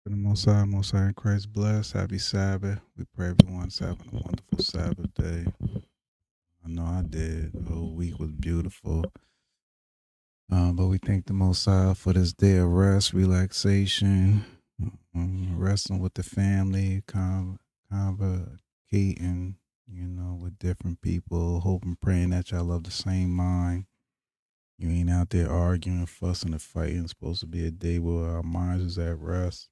For the Most High in Christ bless. Happy Sabbath. We pray everyone's having a wonderful Sabbath day. I know I did. The whole week was beautiful. But we thank the Most High for this day of rest, relaxation, resting with the family, convocating, with different people, hoping, praying that y'all have the same mind. You ain't out there arguing, fussing, and fighting. It's supposed to be a day where our minds is at rest.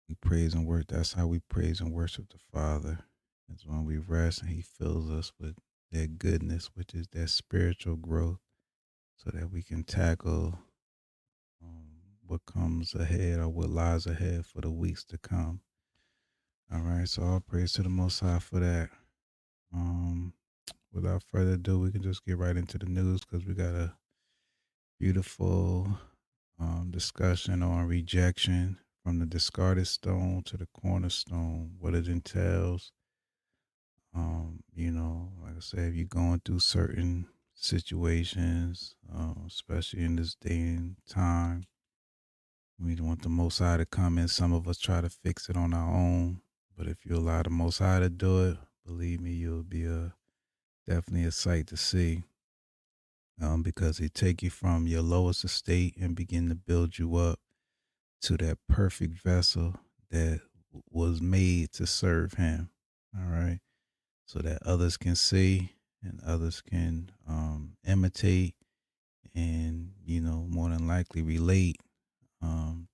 We praise and work. That's how we praise and worship the Father. It's when we rest and He fills us with that goodness, which is that spiritual growth, so that we can tackle what comes ahead or what lies ahead for the weeks to come. All right, so all praise to the Most High for that. Without further ado, we can just get right into the news because we got a beautiful discussion on rejection, from the discarded stone to the cornerstone, what it entails. Like I said, if you're going through certain situations, especially in this day and time, we want the Most High to come in. Some of us try to fix it on our own, but if you allow the Most High to do it, believe me, you'll be definitely a sight to see. Because He take you from your lowest estate and begin to build you up to that perfect vessel that was made to serve Him. All right. So that others can see and others can imitate and, more than likely relate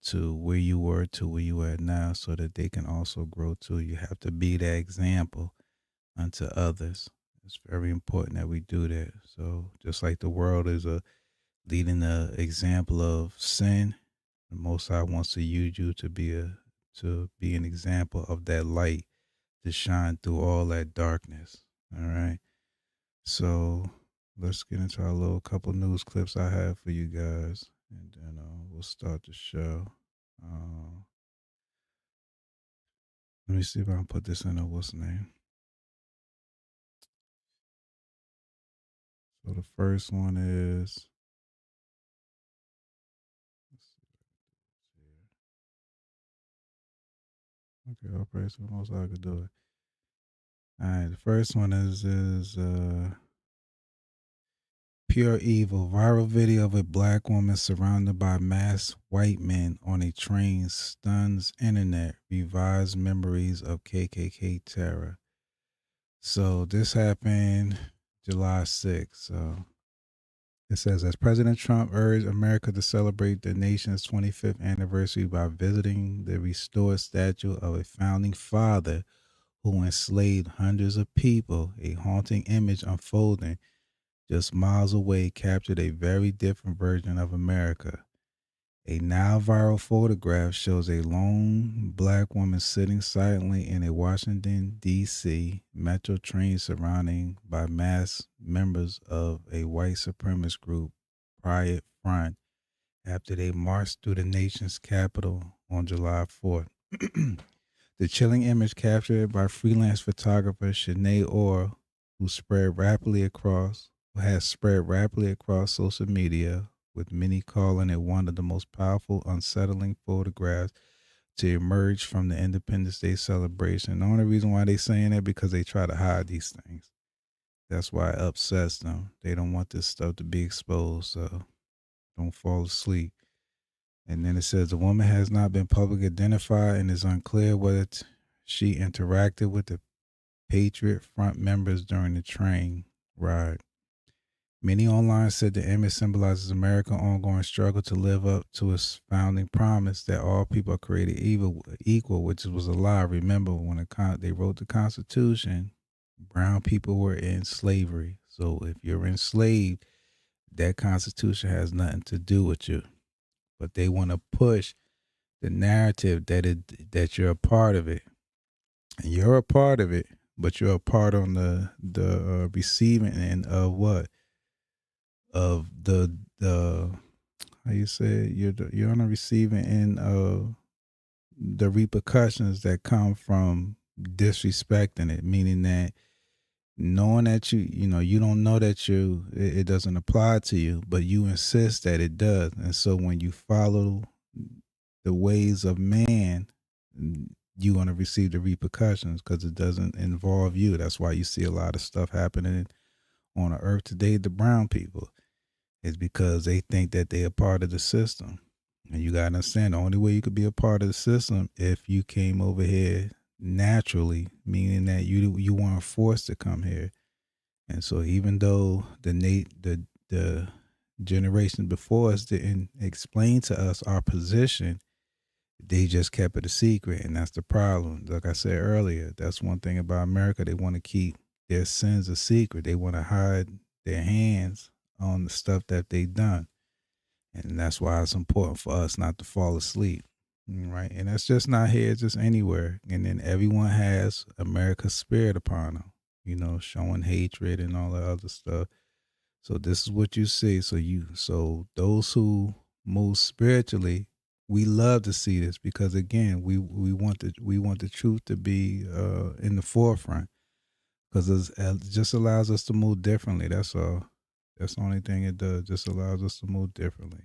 to where you were to where you are now, so that they can also grow too. You have to be that example unto others. It's very important that we do that. So just like the world is a leading the example of sin. The Most High wants to use you to be an example of that light to shine through all that darkness. All right. So let's get into our little couple news clips I have for you guys, and then we'll start the show. Let me see if I can put this in a what's the name. So the first one is. Okay, I'll praise the most I could do it. All right, the first one is pure evil. Viral video of a black woman surrounded by masked white men on a train stuns internet. Revives memories of KKK terror. So this happened July 6th. So it says, as President Trump urged America to celebrate the nation's 25th anniversary by visiting the restored statue of a founding father who enslaved hundreds of people, a haunting image unfolding just miles away captured a very different version of America. A now viral photograph shows a lone black woman sitting silently in a Washington, D.C. metro train surrounded by masked members of a white supremacist group, Pride Front, after they marched through the nation's capital on July 4th. The chilling image captured by freelance photographer Shanae Orr, who has spread rapidly across social media, with many calling it one of the most powerful, unsettling photographs to emerge from the Independence Day celebration. The only reason why they're saying that because they try to hide these things. That's why it upsets them. They don't want this stuff to be exposed, so don't fall asleep. And then it says the woman has not been publicly identified and it's unclear whether she interacted with the Patriot Front members during the train ride. Many online said the image symbolizes America's ongoing struggle to live up to its founding promise that all people are created equal, which was a lie. Remember, when they wrote the Constitution, brown people were in slavery. So if you're enslaved, that Constitution has nothing to do with you. But they want to push the narrative that you're a part of it, and you're a part of it, but you're a part on the receiving end of what, of the how you say it? You're on the receiving end of the repercussions that come from disrespecting it, meaning that knowing that you don't know that it doesn't apply to you, but you insist that it does. And so when you follow the ways of man, you're going to receive the repercussions because it doesn't involve you. That's why you see a lot of stuff happening on the earth today. The brown people is because they think that they are part of the system. And you got to understand the only way you could be a part of the system if you came over here naturally, meaning that you weren't forced to come here. And so even though the generation before us didn't explain to us our position, they just kept it a secret, and that's the problem. Like I said earlier, that's one thing about America. They want to keep their sins a secret. They want to hide their hands on the stuff that they've done. And that's why it's important for us not to fall asleep. Right. And that's just not here, it's just anywhere. And then everyone has America's spirit upon them, showing hatred and all that other stuff. So this is what you see. So those who move spiritually, we love to see this because again, we want the truth to be in the forefront because it just allows us to move differently. That's all. That's the only thing it does. Just allows us to move differently.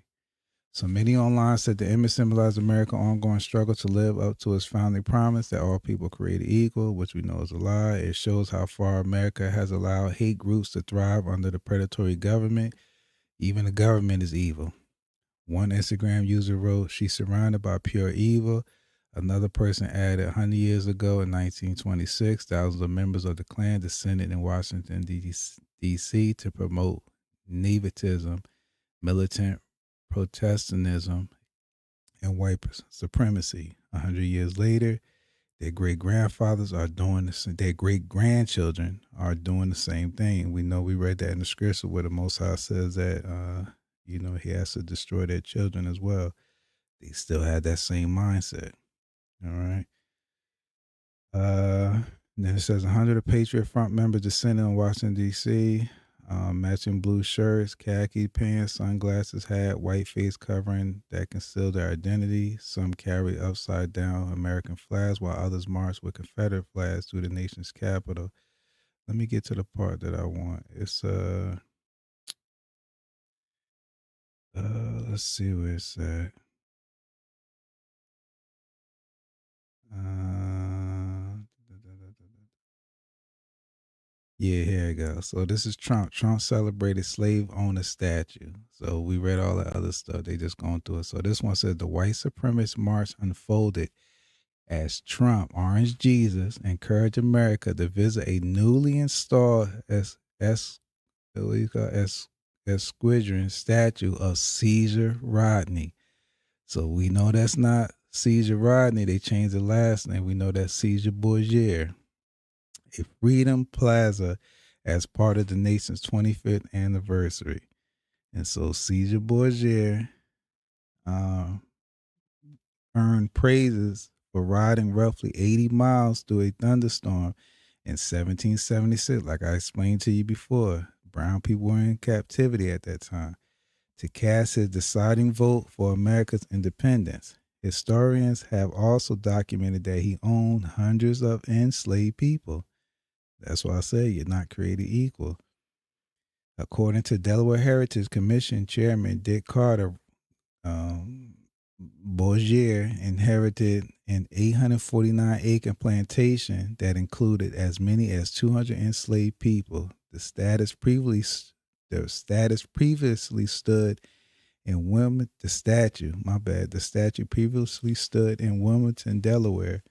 So many online said the image symbolized America's ongoing struggle to live up to its founding promise that all people are created equal, which we know is a lie. It shows how far America has allowed hate groups to thrive under the predatory government. Even the government is evil. One Instagram user wrote, she's surrounded by pure evil. Another person added, 100 years ago in 1926, thousands of members of the Klan descended in Washington, D.C. to promote nepotism, militant Protestantism, and white supremacy. 100 years later, their great-grandfathers are doing this. Their great-grandchildren are doing the same thing. We know we read that in the scripture where the Most High says that he has to destroy their children as well. They still had that same mindset. All right. Uh, then it says 100 of Patriot Front members descended on Washington, D.C., matching blue shirts, khaki pants, sunglasses, hat, white face covering that concealed their identity. Some carried upside down American flags, while others marched with Confederate flags through the nation's capital. Let me get to the part that I want. It's let's see where it's at. Yeah, here we go. So this is Trump. Trump celebrated slave owner statue. So we read all the other stuff. They just going through it. So this one said the white supremacist march unfolded as Trump, Orange Jesus, encouraged America to visit a newly installed Esquadron statue of Caesar Rodney. So we know that's not Caesar Rodney. They changed the last name. We know that's Caesar Borgia. A Freedom Plaza as part of the nation's 25th anniversary. And so Caesar Borgia earned praises for riding roughly 80 miles through a thunderstorm in 1776. Like I explained to you before, brown people were in captivity at that time, to cast his deciding vote for America's independence. Historians have also documented that he owned hundreds of enslaved people. That's why I say you're not created equal. According to Delaware Heritage Commission Chairman Dick Carter, Bourgier inherited an 849-acre plantation that included as many as 200 enslaved people. The status previously stood in Wilmington. The statue previously stood in Wilmington, Delaware,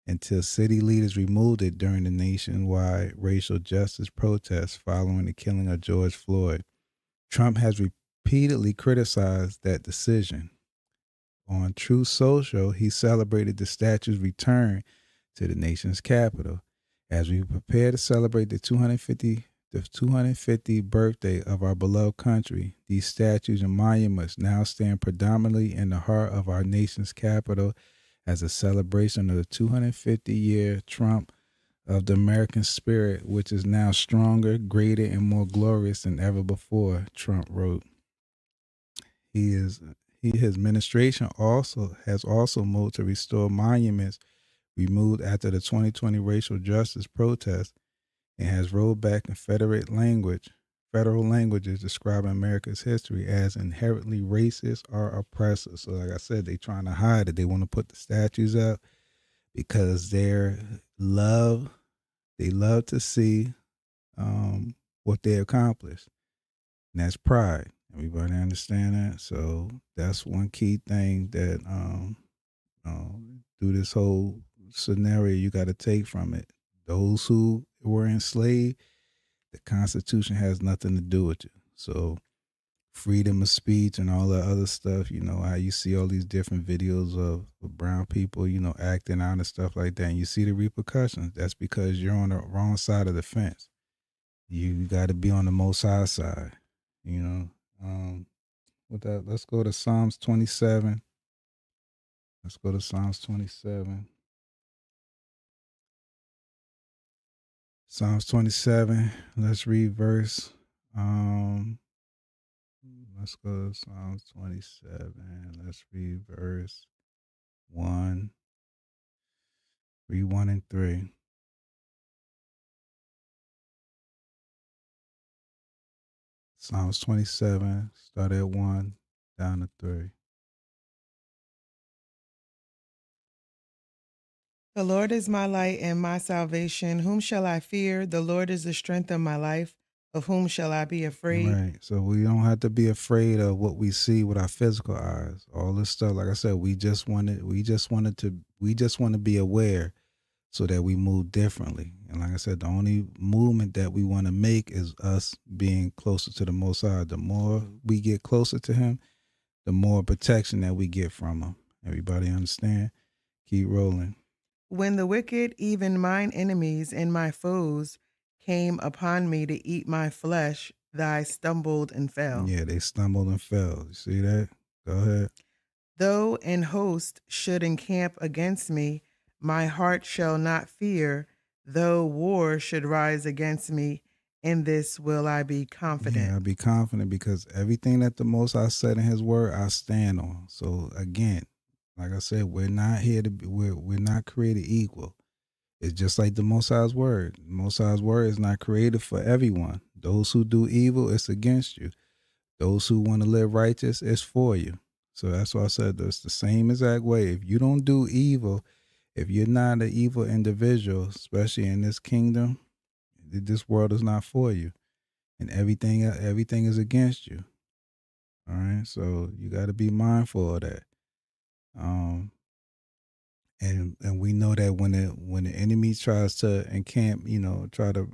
until city leaders removed it during the nationwide racial justice protests following the killing of George Floyd. Trump has repeatedly criticized that decision. On Truth Social, he celebrated the statue's return to the nation's capital. As we prepare to celebrate the 250th birthday of our beloved country, these statues and monuments now stand predominantly in the heart of our nation's capital as a celebration of the 250-year Trump of the American spirit, which is now stronger, greater, and more glorious than ever before, Trump wrote. His administration has moved to restore monuments removed after the 2020 racial justice protests and has rolled back in federal languages describing America's history as inherently racist or oppressive. So like I said, they trying to hide it. They want to put the statues up because they love to see what they accomplished. And that's pride. Everybody understand that? So that's one key thing that through this whole scenario you got to take from it. Those who were enslaved, the Constitution has nothing to do with you. So freedom of speech and all that other stuff, how you see all these different videos of brown people, acting out and stuff like that. And you see the repercussions. That's because you're on the wrong side of the fence. You got to be on the Most High side, with that, let's go to Psalms 27. Let's go to Psalms 27. Psalms 27. Let's read verse. Let's go to Psalms 27. Let's read verse 1. Read 1 and 3. Psalms 27. Start at 1 down to 3. The Lord is my light and my salvation. Whom shall I fear? The Lord is the strength of my life. Of whom shall I be afraid? Right. So we don't have to be afraid of what we see with our physical eyes. All this stuff, like I said, we just want to be aware so that we move differently. And like I said, the only movement that we want to make is us being closer to the Most High. The more we get closer to Him, the more protection that we get from Him. Everybody understand? Keep rolling. When the wicked, even mine enemies and my foes, came upon me to eat my flesh, thy stumbled and fell. Yeah, they stumbled and fell. You see that? Go ahead. Though an host should encamp against me, my heart shall not fear. Though war should rise against me, in this will I be Yeah, confident. I'll be confident because everything that the Most High said in His Word, I stand on. So again, like I said, we're not here to be. We're not created equal. It's just like the Most High's Word. The Most High's Word is not created for everyone. Those who do evil, it's against you. Those who want to live righteous, it's for you. So that's why I said it's the same exact way. If you don't do evil, if you're not an evil individual, especially in this kingdom, this world is not for you, and everything is against you. All right, so you got to be mindful of that. Um, and we know that when the enemy tries to encamp, try to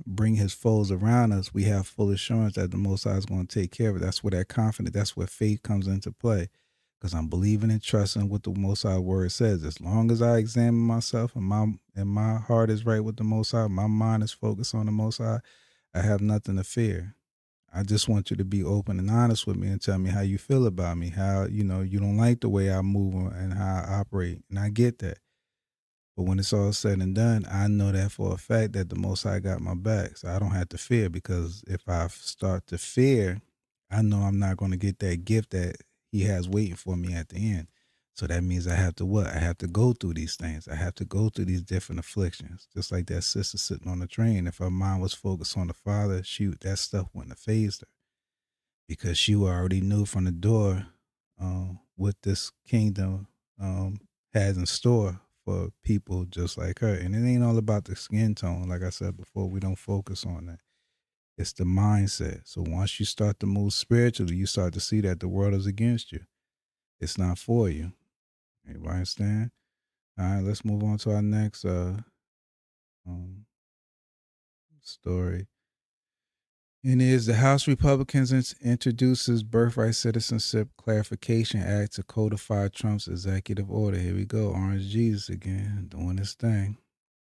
bring his foes around us, we have full assurance that the Most High is going to take care of it. That's where that confidence, that's where faith comes into play, because I'm believing and trusting what the Most High word says. As long as I examine myself and my heart is right with the Most High, my mind is focused on the Most High, I have nothing to fear. I just want you to be open and honest with me and tell me how you feel about me, how, you don't like the way I move and how I operate. And I get that. But when it's all said and done, I know that for a fact that the Most High got my back. So I don't have to fear, because if I start to fear, I know I'm not going to get that gift that He has waiting for me at the end. So that means I have to what? I have to go through these things. I have to go through these different afflictions. Just like that sister sitting on the train. If her mind was focused on the Father, that stuff wouldn't have phased her, because she already knew from the door what this kingdom has in store for people just like her. And it ain't all about the skin tone. Like I said before, we don't focus on that. It's the mindset. So once you start to move spiritually, you start to see that the world is against you. It's not for you. Everybody understand? All right, let's move on to our next um, story. And is the House Republicans introduces Birthright Citizenship Clarification Act to codify Trump's executive order. Here we go, Orange Jesus again, doing his thing.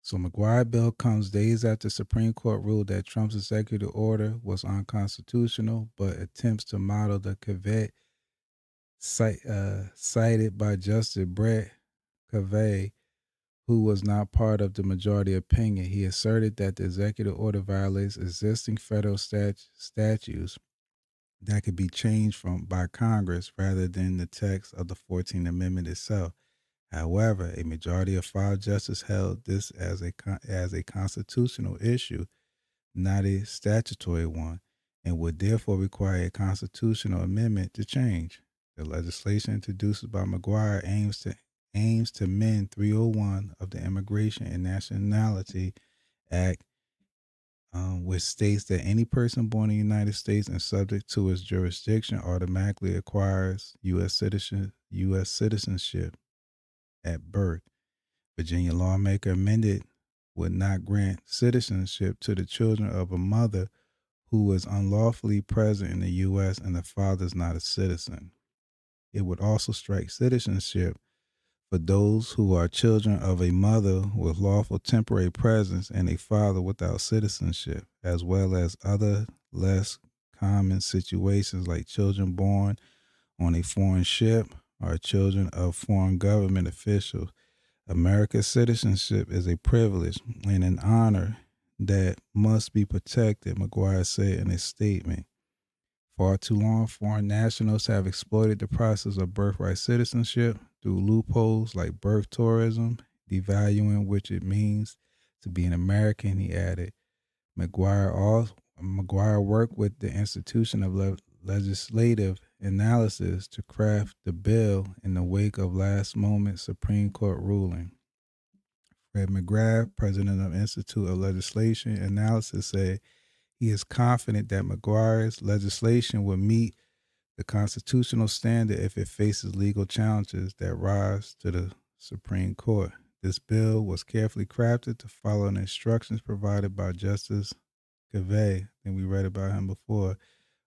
So McGuire bill comes days after Supreme Court ruled that Trump's executive order was unconstitutional, but attempts to model the caveat cited by Justice Brett Kavanaugh, who was not part of the majority opinion. He asserted that the executive order violates existing federal statutes that could be changed by Congress rather than the text of the 14th Amendment itself. However, a majority of 5 justices held this as a constitutional issue, not a statutory one, and would therefore require a constitutional amendment to change. The legislation introduced by McGuire aims to amend 301 of the Immigration and Nationality Act, which states that any person born in the United States and subject to its jurisdiction automatically acquires U.S. citizenship at birth. Virginia lawmaker amended would not grant citizenship to the children of a mother who was unlawfully present in the U.S. and the father is not a citizen. It would also strike citizenship for those who are children of a mother with lawful temporary presence and a father without citizenship, as well as other less common situations like children born on a foreign ship or children of foreign government officials. America's citizenship is a privilege and an honor that must be protected, McGuire said in a statement. Far too long, foreign nationals have exploited the process of birthright citizenship through loopholes like birth tourism, devaluing which it means to be an American, he added. McGuire worked with the Institution of Legislative Analysis to craft the bill in the wake of last moment Supreme Court ruling. Fred McGrath, president of Institute of Legislation Analysis, said he is confident that McGuire's legislation will meet the constitutional standard if it faces legal challenges that rise to the Supreme Court. This bill was carefully crafted to follow the instructions provided by Justice Kavanaugh, and we read about him before,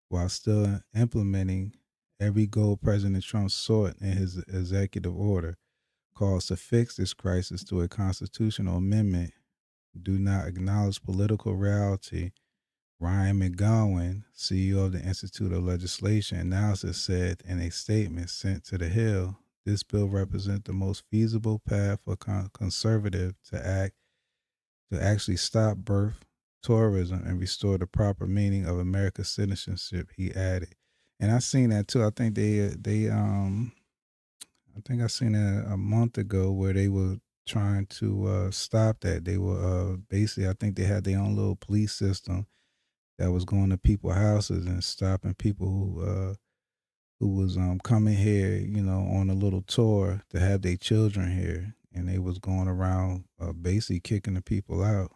while still implementing every goal President Trump sought in his executive order. Calls to fix this crisis through a constitutional amendment do not acknowledge political reality Ryan McGowan, CEO of the Institute of Legislation Analysis, said in a statement sent to the Hill, this bill represents the most feasible path for conservative to actually stop birth tourism and restore the proper meaning of America's citizenship. He added, and I seen that too. I think I think I seen it a month ago where they were trying to stop that. They were basically, I think they had their own little police system that was going to people's houses and stopping people who was coming here, you know, on a little tour to have their children here, and they was going around basically kicking the people out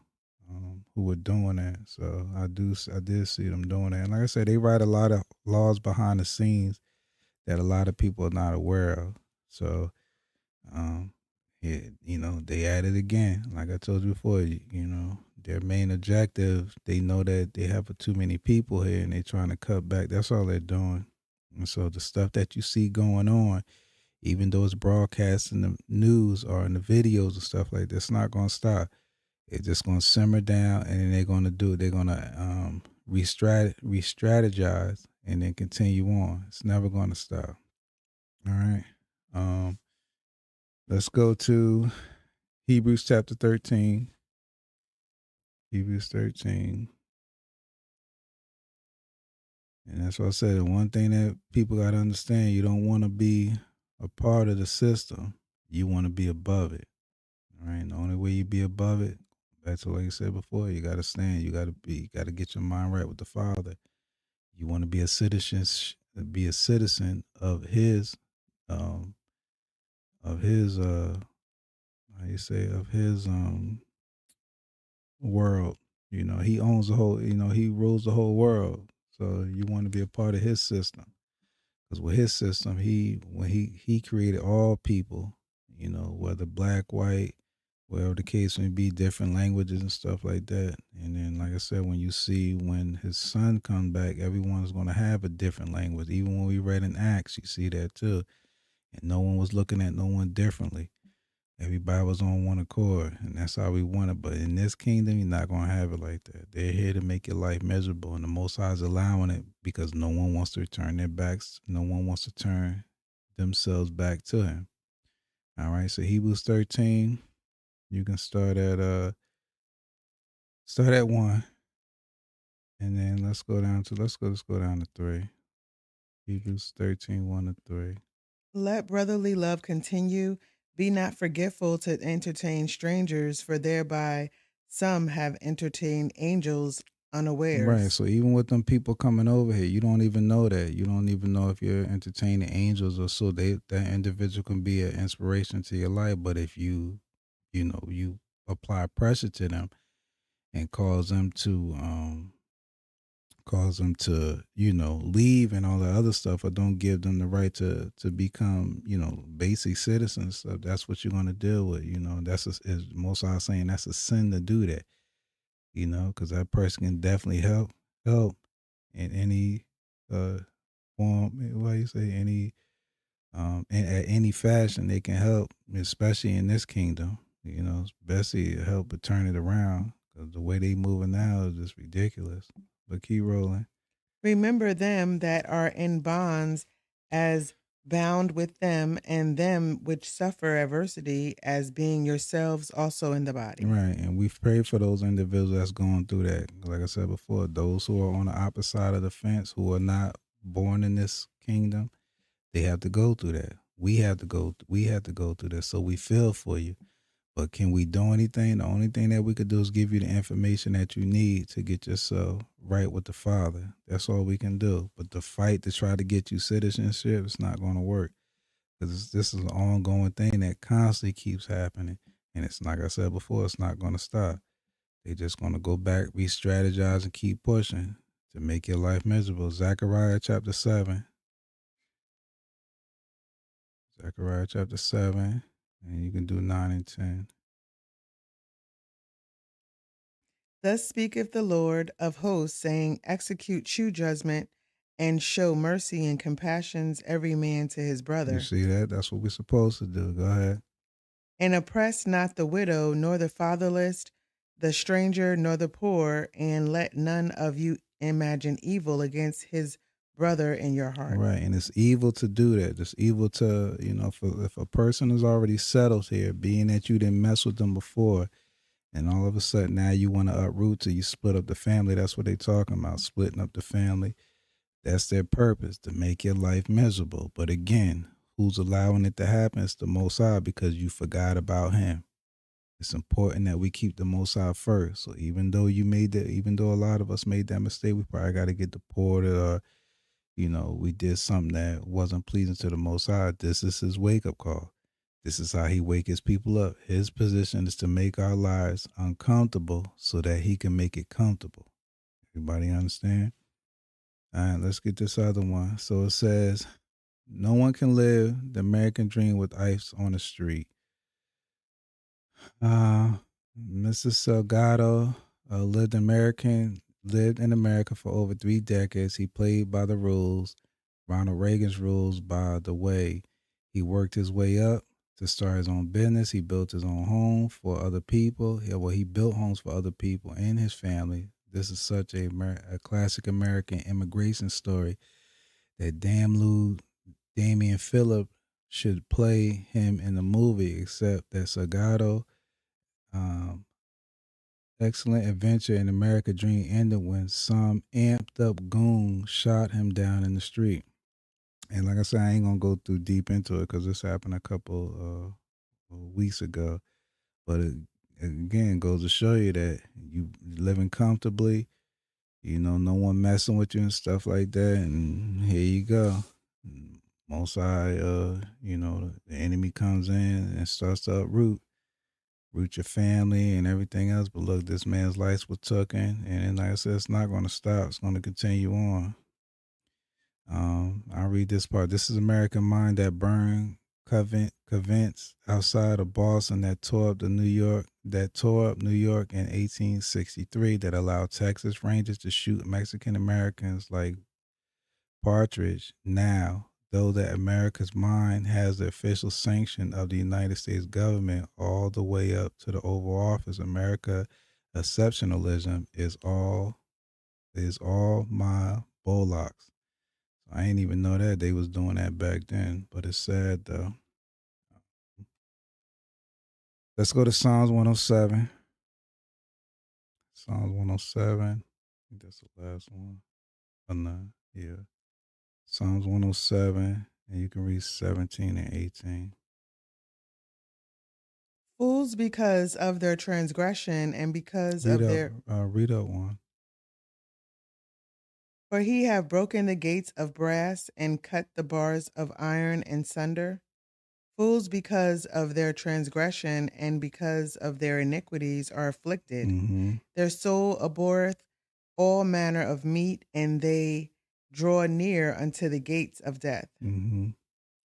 who were doing that. So I did see them doing that, and like I said, they write a lot of laws behind the scenes that a lot of people are not aware of. So um, you know, they at it again. Like I told you before, you know, their main objective, they know that they have too many people here and they're trying to cut back. That's all they're doing. And so the stuff that you see going on, even though it's broadcast in the news or in the videos and stuff like that, it's not going to stop. It's just going to simmer down, and then they're going to re-strategize and then continue on. It's never going to stop. All right. Um, let's go to Hebrews chapter 13. Hebrews 13. And that's what I said. The one thing that people got to understand, you don't want to be a part of the system. You want to be above it. All right. The only way you be above it, back to what you said before, you got to stand. You got to get your mind right with the Father. You want to be a citizen um, of his, how you say, of his, world. You know, he owns the whole, you know, he rules the whole world. So you want to be a part of his system. Because with his system, when he created all people, you know, whether black, white, whatever the case may be, different languages and stuff like that. And then, like I said, when his son comes back, everyone's going to have a different language. Even when we read in Acts, you see that too. And no one was looking at no one differently. Everybody was on one accord, and that's how we want it. But in this kingdom, you're not going to have it like that. They're here to make your life miserable, and the Most High is allowing it because no one wants to turn their backs. No one wants to turn themselves back to Him. All right, so Hebrews 13, you can start at 1, and then let's go down to 3. Hebrews 13, 1 to 3. Let brotherly love continue. Be not forgetful to entertain strangers, for thereby some have entertained angels Right. unawares. So even with them people coming over here, you don't even know that. You don't even know if you're entertaining angels or so. That individual can be an inspiration to your life. But if you know, you apply pressure to them and cause them to, you know, leave and all that other stuff, or don't give them the right to become, you know, basic citizens. So that's what you're gonna deal with. You know, is most I was saying that's a sin to do that. You know, because that person can definitely help in any form. What you say? Any at any fashion they can help, especially in this kingdom. You know, especially help to turn it around because the way they moving now is just ridiculous. But keep rolling. Remember them that are in bonds as bound with them, and them which suffer adversity as being yourselves also in the body. Right, and we've prayed for those individuals that's going through that. Like I said before, those who are on the opposite side of the fence, who are not born in this kingdom, they have to go through that. We have to go through this. So we feel for you. But can we do anything? The only thing that we could do is give you the information that you need to get yourself right with the Father. That's all we can do. But the fight to try to get you citizenship, it's not going to work. Because this is an ongoing thing that constantly keeps happening. And it's like I said before, it's not going to stop. They're just going to go back, re-strategize, and keep pushing to make your life miserable. Zechariah chapter 7. Zechariah chapter 7. And you can do 9 and 10. Thus speaketh the Lord of hosts, saying, execute true judgment and show mercy and compassions every man to his You brother. see that? That's what we're supposed to do. Go ahead. And oppress not the widow, nor the fatherless, the stranger nor the poor, and let none of you imagine evil against his brother in your heart. Right. And it's evil to do that. It's evil to, if a person is already settled here, being that you didn't mess with them before, and all of a sudden now you want to uproot till you split up the family. That's what they talking about, splitting up the family. That's their purpose, to make your life miserable. But again, who's allowing it to happen? It's the Most High, because you forgot about him. It's important that we keep the Most High first. So even though a lot of us made that mistake, we probably got to get deported, or we did something that wasn't pleasing to the Most High. This is his wake up call. This is how he wake his people up. His position is to make our lives uncomfortable so that he can make it comfortable. Everybody understand? All right, let's get this other one. So it says, no one can live the American dream with ice on the street. Mr. Salgado lived in America for over 3 decades. He played by the rules, Ronald Reagan's rules, by the way. He worked his way up to start his own business. He built his own home for other people. He built homes for other people and his family. This is such a classic American immigration story that Damian Phillip should play him in the movie, except that Salgado excellent adventure in America dream ended when some amped up goon shot him down in the street. And like I said, I ain't gonna go too deep into it because this happened a couple weeks ago. But it again goes to show you that you living comfortably, no one messing with you and stuff like that. And here you go. Most High, the enemy comes in and starts to root your family and everything else. But look, this man's life was taken, and like I said, it's not going to stop. It's going to continue on. I'll read this part. This is American Mind that burned convents outside of Boston that tore up New York in 1863, that allowed Texas Rangers to shoot Mexican Americans like partridge. Now, though that America's Mind has the official sanction of the United States government all the way up to the Oval Office, America exceptionalism is all my Bolocks. I ain't even know that they was doing that back then, but it's sad though. Let's go to Psalms 107. Psalms 107. I think that's the last one. Oh no, yeah. Psalms 107, and you can read 17 and 18. Fools, because of their transgression and because Read of up, their read up one. For he have broken the gates of brass and cut the bars of iron in sunder. Fools, because of their transgression and because of their iniquities, are afflicted. Mm-hmm. Their soul abhorreth all manner of meat, and they draw near unto the gates of death. Mm-hmm.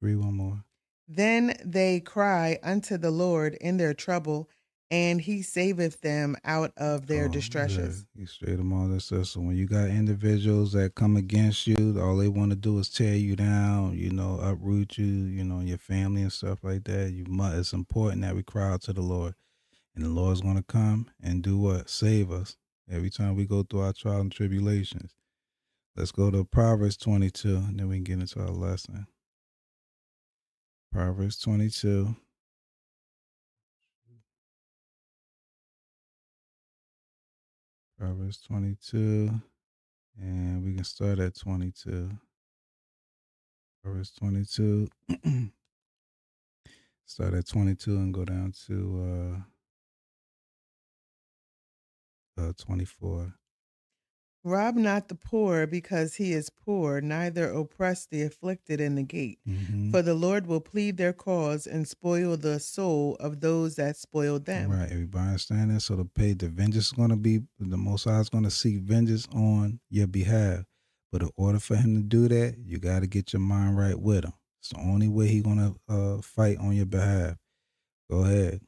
Read one more. Then they cry unto the Lord in their trouble, and he saveth them out of their distresses. Yeah. He straight them all this stuff. So when you got individuals that come against you, all they want to do is tear you down, uproot you, your family and stuff like that. It's important that we cry out to the Lord. And the Lord's going to come and do what? Save us every time we go through our trials and tribulations. Let's go to Proverbs 22, and then we can get into our lesson. Proverbs 22. Proverbs 22, and we can start at 22. Proverbs 22. Start at 22 and go down to 24. Rob not the poor because he is poor, neither oppress the afflicted in the gate. Mm-hmm. For the Lord will plead their cause and spoil the soul of those that spoiled them. Right, everybody understand that? So the vengeance is going to be, the Most High is going to seek vengeance on your behalf. But in order for him to do that, you got to get your mind right with him. It's the only way he's going to fight on your behalf. Go ahead.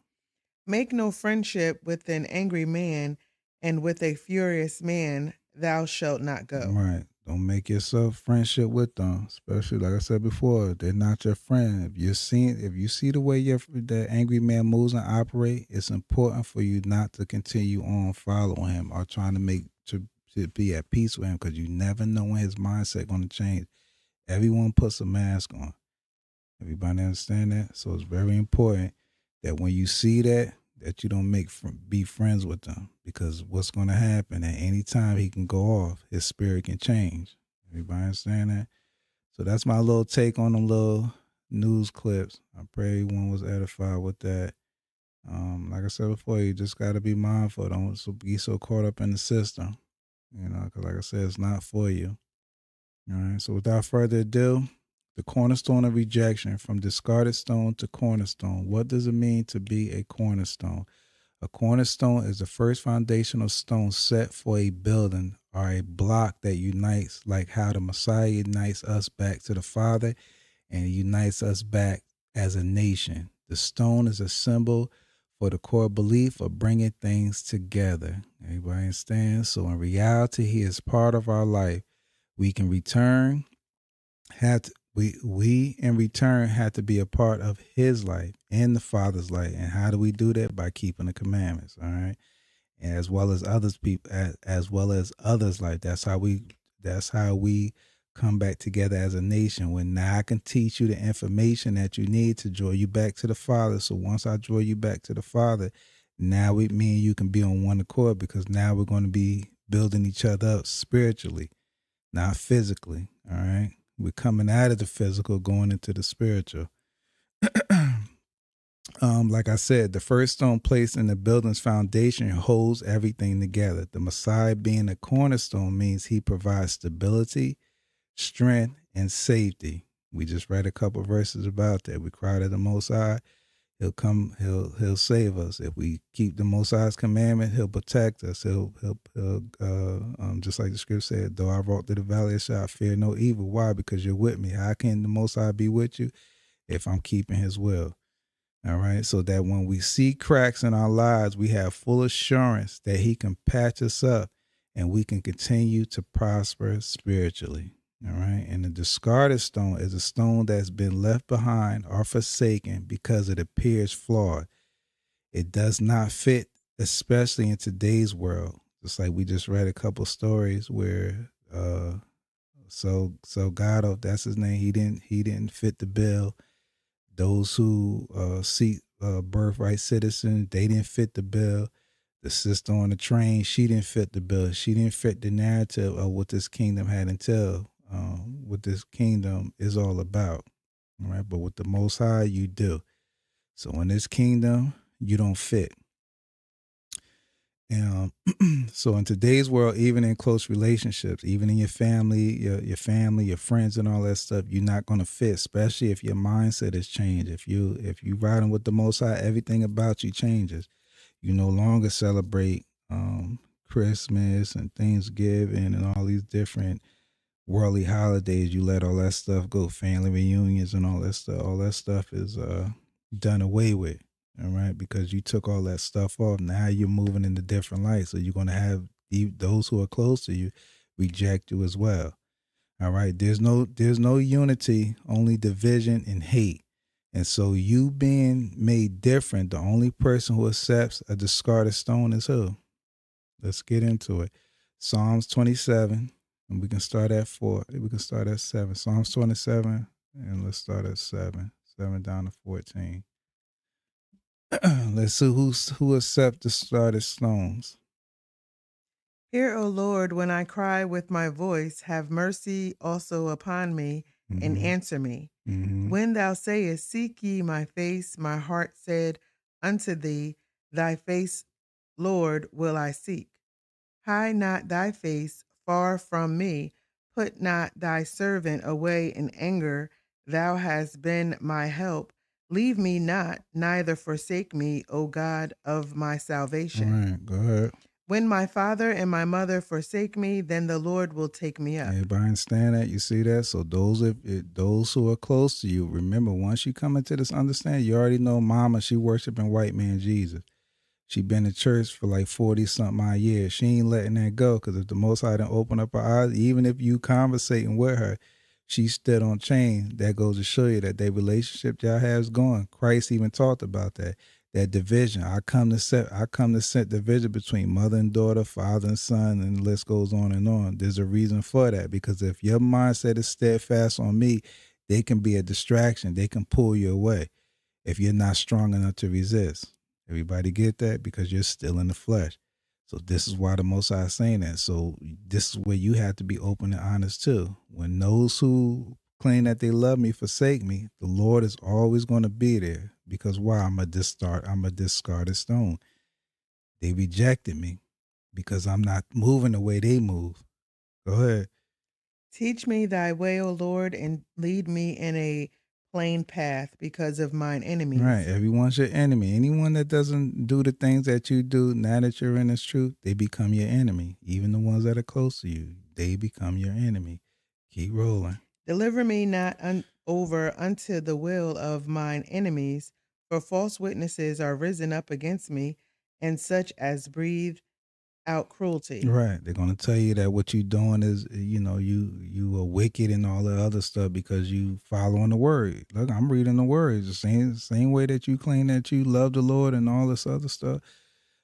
Make no friendship with an angry man, and with a furious man thou shalt not go. Right. Don't make yourself friendship with them, especially like I said before. They're not your friend. If you see the way that angry man moves and operate, it's important for you not to continue on following him or trying to be at peace with him, because you never know when his mindset going to change. Everyone puts a mask on. Everybody understand that? So it's very important that when you see that you don't be friends with them, because what's going to happen at any time he can go off, his spirit can change. Everybody understand that? So that's my little take on the little news clips. I pray everyone was edified with that. Like I said before, you just got to be mindful. Don't be so caught up in the system, because like I said, it's not for you. All right. So without further ado, the cornerstone of rejection, from discarded stone to cornerstone. What does it mean to be a cornerstone? A cornerstone is the first foundational stone set for a building or a block that unites, like how the Messiah unites us back to the Father and unites us back as a nation. The stone is a symbol for the core belief of bringing things together. Everybody understand? So in reality, he is part of our life. We can return had to, we in return had to be a part of his life and the Father's life. And how do we do that? By keeping the commandments, all right? And as well as others people, as well as others' life. That's how we come back together as a nation. When now I can teach you the information that you need to draw you back to the Father. So once I draw you back to the Father, now me and you can be on one accord, because now we're going to be building each other up spiritually, not physically. All right. We're coming out of the physical, going into the spiritual. Like I said, the first stone placed in the building's foundation holds everything together. The Messiah being a cornerstone means he provides stability, strength, and safety. We just read a couple verses about that. We cry to the Most High. He'll save us. If we keep the Most High's commandment, he'll protect us. He'll just like the scripture said, though I walk through the valley of shadow, I fear no evil. Why? Because you're with me. How can the Most High be with you? If I'm keeping his will. All right. So that when we see cracks in our lives, we have full assurance that he can patch us up and we can continue to prosper spiritually. All right. And the discarded stone is a stone that's been left behind or forsaken because it appears flawed. It does not fit, especially in today's world. Just like we just read a couple stories where so God, that's his name, he didn't fit the bill. Those who seek birthright citizens, they didn't fit the bill. The sister on the train, she didn't fit the bill. She didn't fit the narrative of what this kingdom had until what this kingdom is all about. All right. But with the Most High, you do. So in this kingdom, you don't fit. And so in today's world, even in close relationships, even in your family, your friends and all that stuff, you're not going to fit, especially if your mindset has changed. If you riding with the Most High, everything about you changes. You no longer celebrate Christmas and Thanksgiving and all these different worldly holidays. You let all that stuff go, family reunions and all that stuff. All that stuff is done away with. All right, because you took all that stuff off. Now you're moving in a different light. So you're going to have those who are close to you reject you as well. All right, there's no unity, only division and hate. And so you being made different, the only person who accepts a discarded stone is who? Let's get into it. Psalms 27, and we can start at 4. We can start at 7. Psalms 27, and let's start at 7. 7 down to 14. Let's see who accept the started stones. Hear, O Lord, when I cry with my voice, have mercy also upon me, and answer me. When thou sayest, seek ye my face, my heart said unto thee, thy face, Lord, will I seek. Hide not thy face far from me, put not thy servant away in anger. Thou hast been my help. Leave me not, neither forsake me, O God of my salvation. All right, go ahead. When my father and my mother forsake me, then the Lord will take me up. Everybody understand that? You see that? So those who are close to you, remember, once you come into this understanding, you already know mama, she worshiping white man Jesus. She been in church for like 40 something odd years. She ain't letting that go, because if the Most High didn't open up her eyes, even if you conversating with her, she's still on chain. That goes to show you that their relationship y'all have is going. Christ even talked about that. That division. I come to set division between mother and daughter, father and son, and the list goes on and on. There's a reason for that, because if your mindset is steadfast on me, they can be a distraction. They can pull you away if you're not strong enough to resist. Everybody get that? Because you're still in the flesh. So this is why the Most High is saying that. So this is where you have to be open and honest too. When those who claim that they love me forsake me, the Lord is always going to be there. Because why? I'm a discarded stone. They rejected me because I'm not moving the way they move. Go ahead. Teach me thy way, O Lord, and lead me in a plain path because of mine enemies. Right. Everyone's your enemy. Anyone that doesn't do the things that you do, now that you're in this truth, they become your enemy. Even the ones that are close to you, they become your enemy. Keep rolling. Deliver me not over unto the will of mine enemies, for false witnesses are risen up against me, and such as breathe out cruelty. Right. They're gonna tell you that what you're doing is, you are wicked and all the other stuff because you following the word. Look, I'm reading the word. The same way that you claim that you love the Lord and all this other stuff.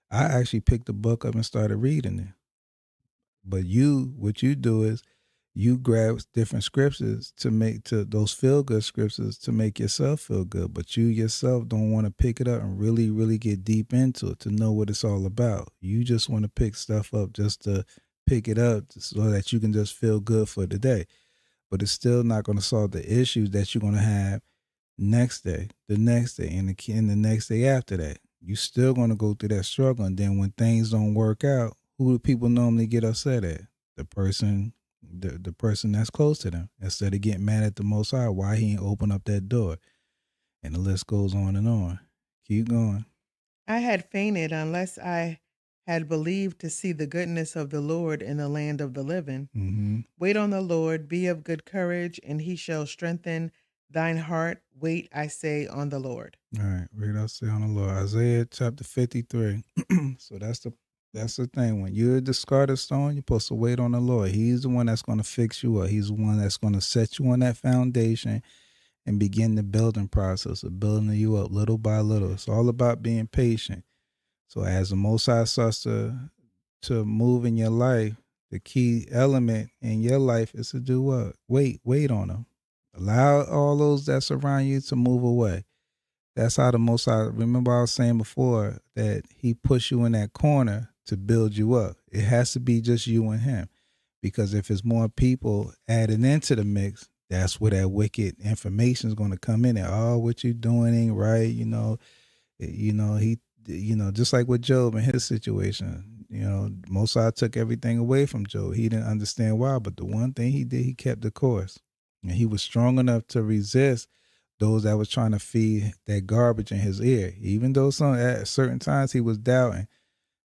I actually picked the book up and started reading it. But what you do is you grab different scriptures to make to those feel good scriptures to make yourself feel good. But you yourself don't want to pick it up and really, really get deep into it to know what it's all about. You just want to pick stuff up just to pick it up so that you can just feel good for the day. But it's still not going to solve the issues that you're going to have next day, the next day, and the next day after that. You still going to go through that struggle. And then when things don't work out, who do people normally get upset at? The person that's close to them. Instead of getting mad at the Most High, why he ain't open up that door? And the list goes on and on. Keep going. I had fainted unless I had believed to see the goodness of the Lord in the land of the living. Mm-hmm. Wait on the Lord, be of good courage, and he shall strengthen thine heart. Wait, I say, on the Lord. All right, read I say on the Lord. Isaiah chapter 53. So that's the thing. When you're a discarded stone, you're supposed to wait on the Lord. He's the one that's going to fix you up. He's the one that's going to set you on that foundation and begin the building process of building you up little by little. It's all about being patient. So as the Most High starts to move in your life, the key element in your life is to do what? Wait on him. Allow all those that surround you to move away. That's how the Most High, remember I was saying before that he puts you in that corner to build you up. It has to be just you and him. Because if it's more people added into the mix, that's where that wicked information is going to come in. Oh, what you doing ain't right. Just like with Job and his situation, Most High took everything away from Job. He didn't understand why, but the one thing he did, he kept the course. And he was strong enough to resist those that was trying to feed that garbage in his ear. Even though at certain times he was doubting,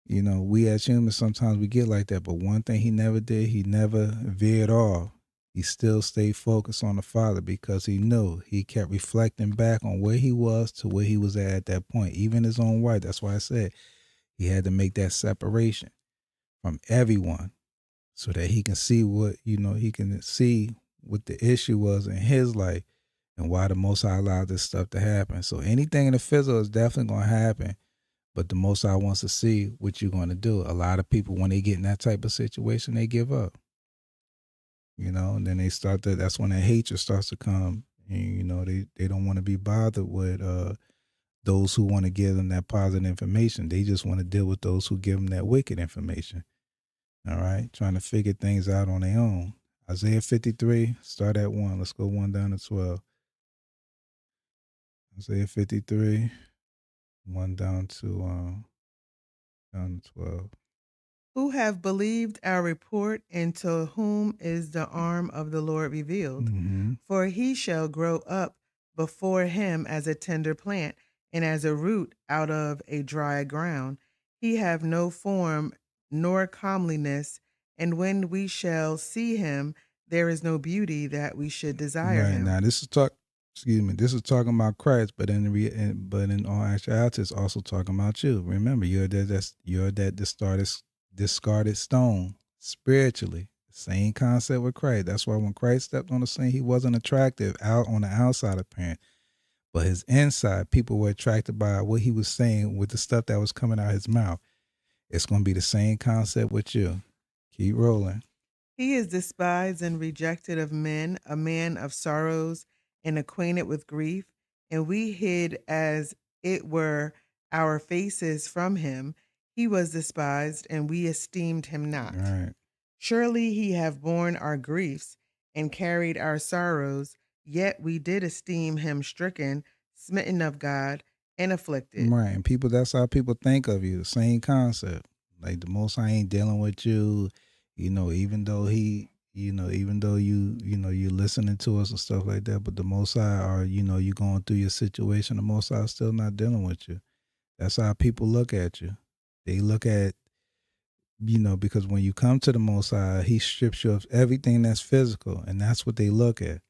we as humans, sometimes we get like that. But one thing he never did, he never veered off. He still stayed focused on the Father because he knew. He kept reflecting back on where he was to where he was at that point. Even his own wife. That's why I said he had to make that separation from everyone so that he can see what the issue was in his life and why the Most High allowed this stuff to happen. So anything in the physical is definitely going to happen. But the Most High wants to see what you're going to do. A lot of people, when they get in that type of situation, they give up. And then that's when that hatred starts to come. And, they don't want to be bothered with those who want to give them that positive information. They just want to deal with those who give them that wicked information. All right? Trying to figure things out on their own. Isaiah 53, start at 1. Let's go 1 down to 12. Isaiah 53, 1 down to 12. Who have believed our report, and to whom is the arm of the Lord revealed? Mm-hmm. For he shall grow up before him as a tender plant, and as a root out of a dry ground. He have no form nor comeliness, and when we shall see him, there is no beauty that we should desire Right him. now, excuse me, this is talking about Christ, but but in all actuality, it's also talking about you. Remember, you're that discarded stone spiritually. Same concept with Christ. That's why when Christ stepped on the scene, he wasn't attractive out on the outside appearance, but his inside, people were attracted by what he was saying with the stuff that was coming out of his mouth. It's going to be the same concept with you. Keep rolling. He is despised and rejected of men, a man of sorrows and acquainted with grief. And we hid as it were our faces from him. He was despised, and we esteemed him All not. right. Surely he have borne our griefs and carried our sorrows, yet we did esteem him stricken, smitten of God, and afflicted. Right. And people, that's how people think of you. The same concept. Like the Most High ain't dealing with you, even though even though you're listening to us and stuff like that, but the Most High are, you going through your situation, the Most High is still not dealing with you. That's how people look at you. They look at, because when you come to the Most High, he strips you of everything that's physical, and that's what they look at.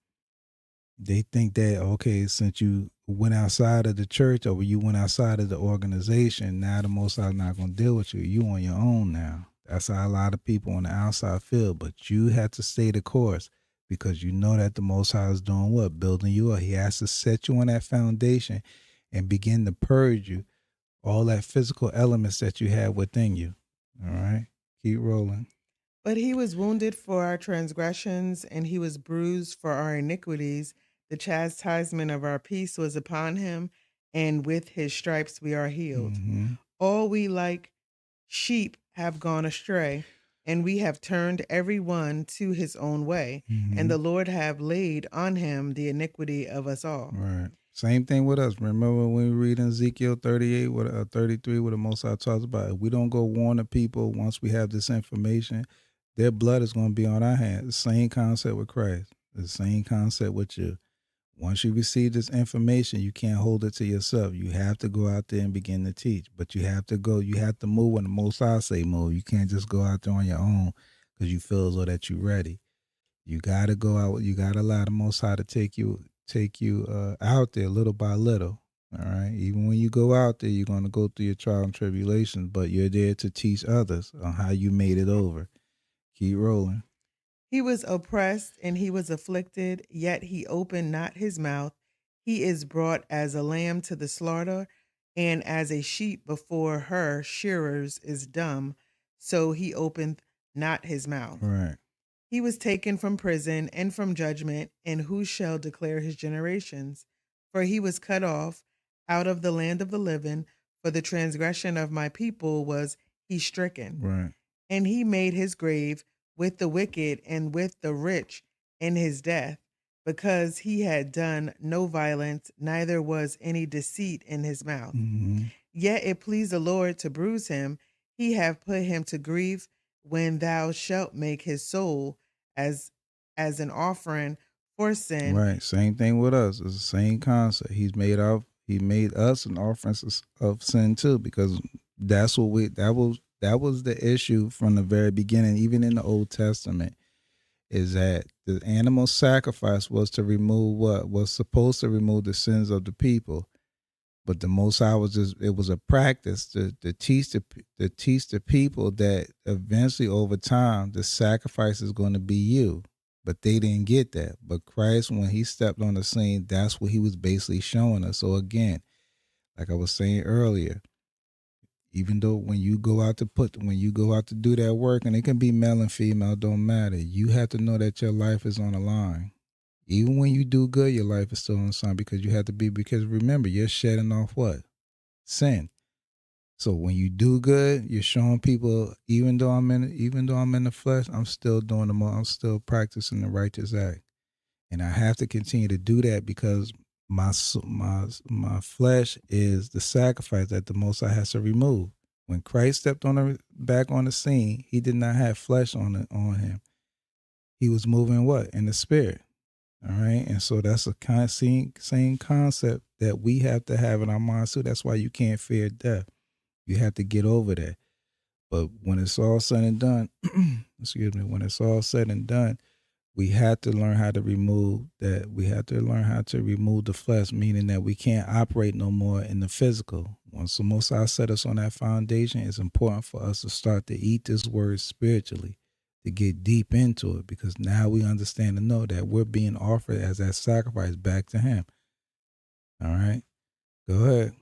They think that, okay, since you went outside of the church or you went outside of the organization, now the Most High is not going to deal with you. You on your own now. That's how a lot of people on the outside feel. But you have to stay the course because you know that the Most High is doing what? Building you up. He has to set you on that foundation and begin to purge you, all that physical elements that you have within you. All right? Keep rolling. But he was wounded for our transgressions, and he was bruised for our iniquities. The chastisement of our peace was upon him, and with his stripes we are healed. Mm-hmm. All we like sheep have gone astray, and we have turned every one to his own way, and the Lord have laid on him the iniquity of us all. Right. Same thing with us. Remember when we read in Ezekiel 38, 33, where the Most High talks about if we don't go warn the people once we have this information, their blood is going to be on our hands. The same concept with Christ. The same concept with you. Once you receive this information, you can't hold it to yourself. You have to go out there and begin to teach. But you have to move when the Most High say move. You can't just go out there on your own because you feel as though that you're ready. You got to go out. You got to allow the Most High to take you out there little by little. All right. Even when you go out there, you're going to go through your trial and tribulations, but you're there to teach others on how you made it over. Keep rolling. He was oppressed and he was afflicted, yet he opened not his mouth. He is brought as a lamb to the slaughter, and as a sheep before her shearers is dumb, so he opened not his mouth. Right. He was taken from prison and from judgment, and who shall declare his generations? For he was cut off out of the land of the living, for the transgression of my people was he stricken. Right. And he made his grave with the wicked and with the rich in his death, because he had done no violence, neither was any deceit in his mouth. Mm-hmm. Yet it pleased the Lord to bruise him. He hath put him to grief. When thou shalt make his soul as an offering for sin. Right. Same thing with us. It's the same concept. He made us an offering of sin too, because that's what that was the issue from the very beginning, even in the Old Testament, is that the animal sacrifice was to remove what was supposed to remove the sins of the people. But the Most High it was a practice to teach the people that eventually over time the sacrifice is going to be you. But they didn't get that. But Christ, when he stepped on the scene, that's what he was basically showing us. So again, like I was saying earlier, even though when you go out to do that work, and it can be male and female, don't matter. You have to know that your life is on the line. Even when you do good, your life is still on the line because because remember, you're shedding off what? Sin. So when you do good, you're showing people, even though I'm in the flesh, I'm still I'm still practicing the righteous act. And I have to continue to do that because my flesh is the sacrifice that the Most High has to remove. When Christ stepped back on the scene, he did not have flesh on him. He was moving what? In the spirit. All right. And so that's a kind of same concept that we have to have in our minds too. That's why you can't fear death. You have to get over that. But when it's all said and done, when it's all said and done, we have to learn how to remove that. We have to learn how to remove the flesh, meaning that we can't operate no more in the physical. Once the Most High set us on that foundation, it's important for us to start to eat this word spiritually, to get deep into it, because now we understand and know that we're being offered as that sacrifice back to Him. All right, go ahead.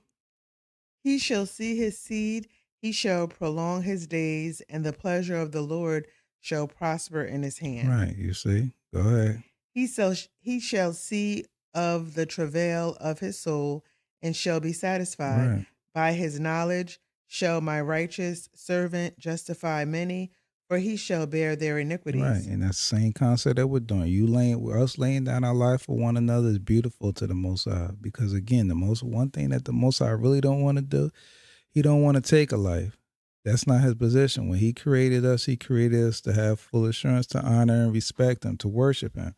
He shall see his seed, he shall prolong his days, and the pleasure of the Lord shall prosper in his hand. Right, you see, go ahead. He shall see of the travail of his soul, and shall be satisfied. Right. By his knowledge shall my righteous servant justify many, for he shall bear their Right, iniquities. and that's the same concept that we're doing. Us laying down our life for one another is beautiful to the Most High, because again, one thing that the Most High really don't want to do, He don't want to take a life. That's not His position. When He created us to have full assurance, to honor and respect Him, to worship Him.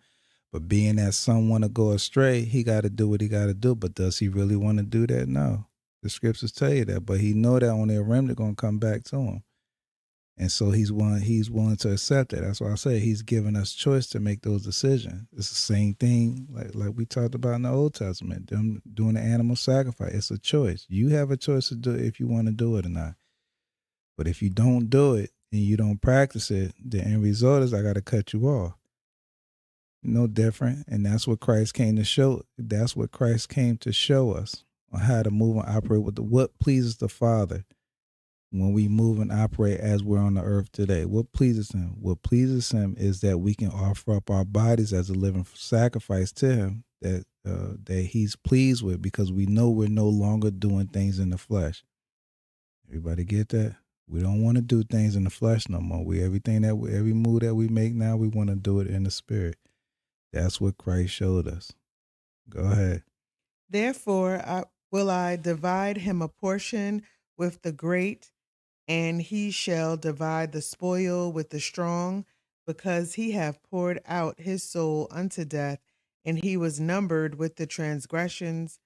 But being that some want to go astray, He got to do what He got to do. But does He really want to do that? No. The scriptures tell you that, but He know that only a remnant gonna come back to Him. And so he's willing to accept it. That's why I say He's giving us choice to make those decisions. It's the same thing like we talked about in the Old Testament, them doing the animal sacrifice. It's a choice. You have a choice to do it if you want to do it or not. But if you don't do it and you don't practice it, the end result is I got to cut you off. No different. And that's what Christ came to show. That's what Christ came to show us on how to move and operate with what pleases the Father. When we move and operate as we're on the earth today, what pleases Him? What pleases Him is that we can offer up our bodies as a living sacrifice to Him that He's pleased with, because we know we're no longer doing things in the flesh. Everybody get that? We don't want to do things in the flesh no more. Every move that we make now, we want to do it in the spirit. That's what Christ showed us. Go ahead. Therefore will I divide him a portion with the great, and he shall divide the spoil with the strong, because he hath poured out his soul unto death, and he was numbered with the transgressors,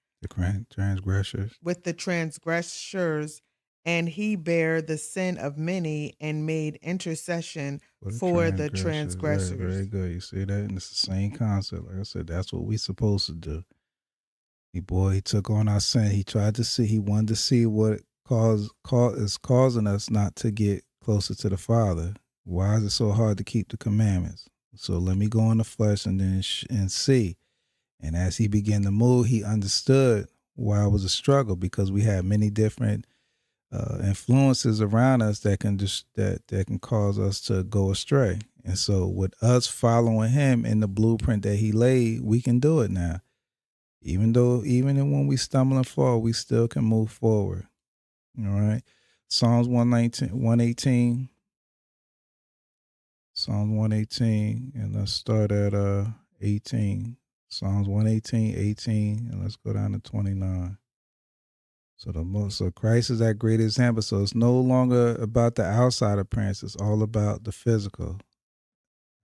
and he bare the sin of many, and made intercession for the transgressors. Very, very good. You see that? And it's the same concept. Like I said, that's what we supposed to do. He took on our sin. He wanted to see what is causing us not to get closer to the Father. Why is it so hard to keep the commandments? So let me go in the flesh and then and see. And as he began to move, he understood why it was a struggle, because we have many different influences around us that can cause us to go astray. And so with us following him in the blueprint that he laid, we can do it now. Even when we stumble and fall, we still can move forward. All right. Psalms 118. Psalms 118. And let's start at 18. Psalms 118, 18, and let's go down to 29. So Christ is that great example. So it's no longer about the outside appearance. It's all about the physical.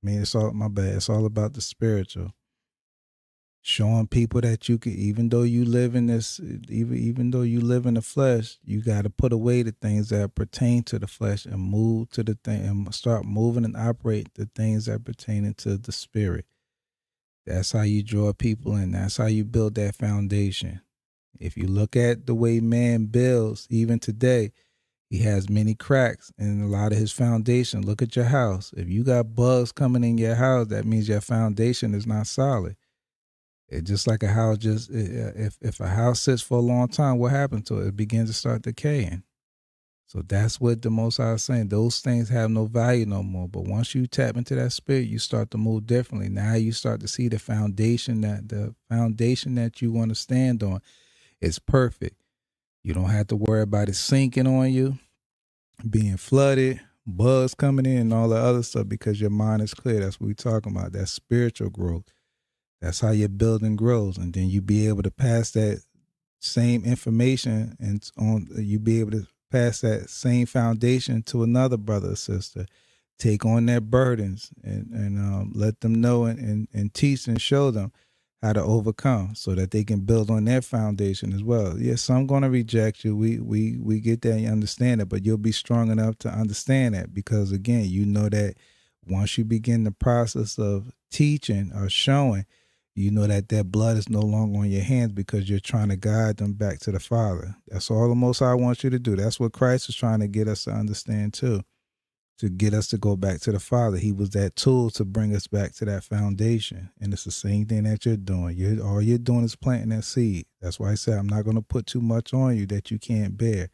It's all about the spiritual. Showing people that you can, even though you live in the flesh, you got to put away the things that pertain to the flesh and move to the thing and start moving and operate the things that pertain to the spirit. That's how you draw people in. That's how you build that foundation. If you look at the way man builds, even today, he has many cracks in a lot of his foundation. Look at your house. If you got bugs coming in your house, that means your foundation is not solid. It's just like a house. If a house sits for a long time, what happens to it? It begins to start decaying. So that's what the Most High is saying. Those things have no value no more. But once you tap into that spirit, you start to move differently. Now you start to see the foundation that you want to stand on is perfect. You don't have to worry about it sinking on you, being flooded, bugs coming in, and all the other stuff, because your mind is clear. That's what we're talking about. That's spiritual growth. That's how your building grows. And then you be able to pass that same information you be able to pass that same foundation to another brother or sister. Take on their burdens and let them know and teach and show them how to overcome, so that they can build on their foundation as well. Yes, some going to reject you. We get that and you understand it, but you'll be strong enough to understand that, because again, you know that once you begin the process of teaching or showing, you know that that blood is no longer on your hands because you're trying to guide them back to the Father. That's all the Most High wants you to do. That's what Christ is trying to get us to understand too, to get us to go back to the Father. He was that tool to bring us back to that foundation. And it's the same thing that you're doing. All you're doing is planting that seed. That's why I said I'm not going to put too much on you that you can't bear.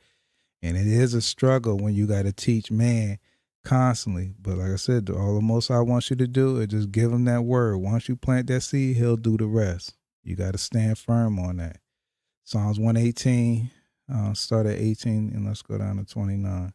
And it is a struggle when you got to teach man constantly. But like I said, all the Most High wants you to do is just give him that word. Once you plant that seed, he'll do the rest. You got to stand firm on that. Psalms 118, start at 18, and let's go down to 29.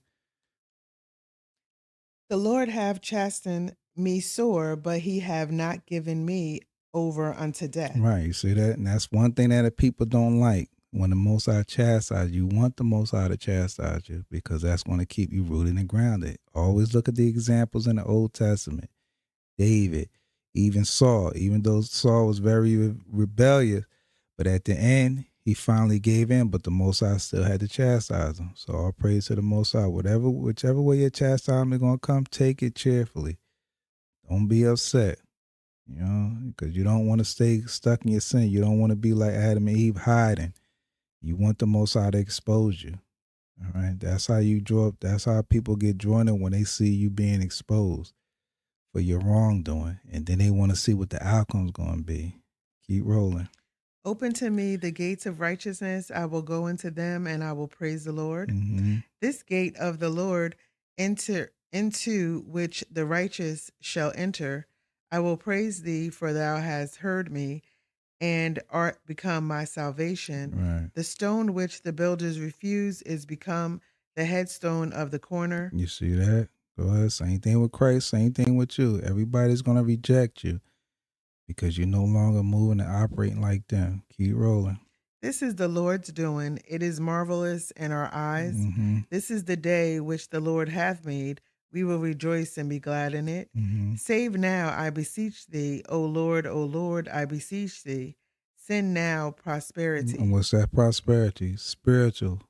The Lord have chastened me sore, but he have not given me over unto death. Right, you see that? And that's one thing that the people don't like. When the Most High chastise you, want the Most High to chastise you because that's going to keep you rooted and grounded. Always look at the examples in the Old Testament. David, even Saul, even though Saul was very rebellious, but at the end, he finally gave in, but the Most High still had to chastise him. So all praise to the Most High. Whichever way your chastisement is going to come, take it cheerfully. Don't be upset. You know, because you don't want to stay stuck in your sin. You don't want to be like Adam and Eve hiding. You want the Most High to expose you. All right. That's how you that's how people get drawn in when they see you being exposed for your wrongdoing. And then they want to see what the outcome's going to be. Keep rolling. Open to me the gates of righteousness. I will go into them and I will praise the Lord. This gate of the Lord into which the righteous shall enter. I will praise thee, for thou hast heard me and art become my salvation. Right. The stone which the builders refuse is become the headstone of the corner. You see that? Go ahead. Same thing with Christ. Same thing with you. Everybody's going to reject you because you're no longer moving and operating like them. Keep rolling. This is the Lord's doing. It is marvelous in our eyes. This is the day which the Lord hath made. We will rejoice and be glad in it. Save now, I beseech thee, O Lord, I beseech thee. Send now prosperity. And what's that prosperity? Spiritual.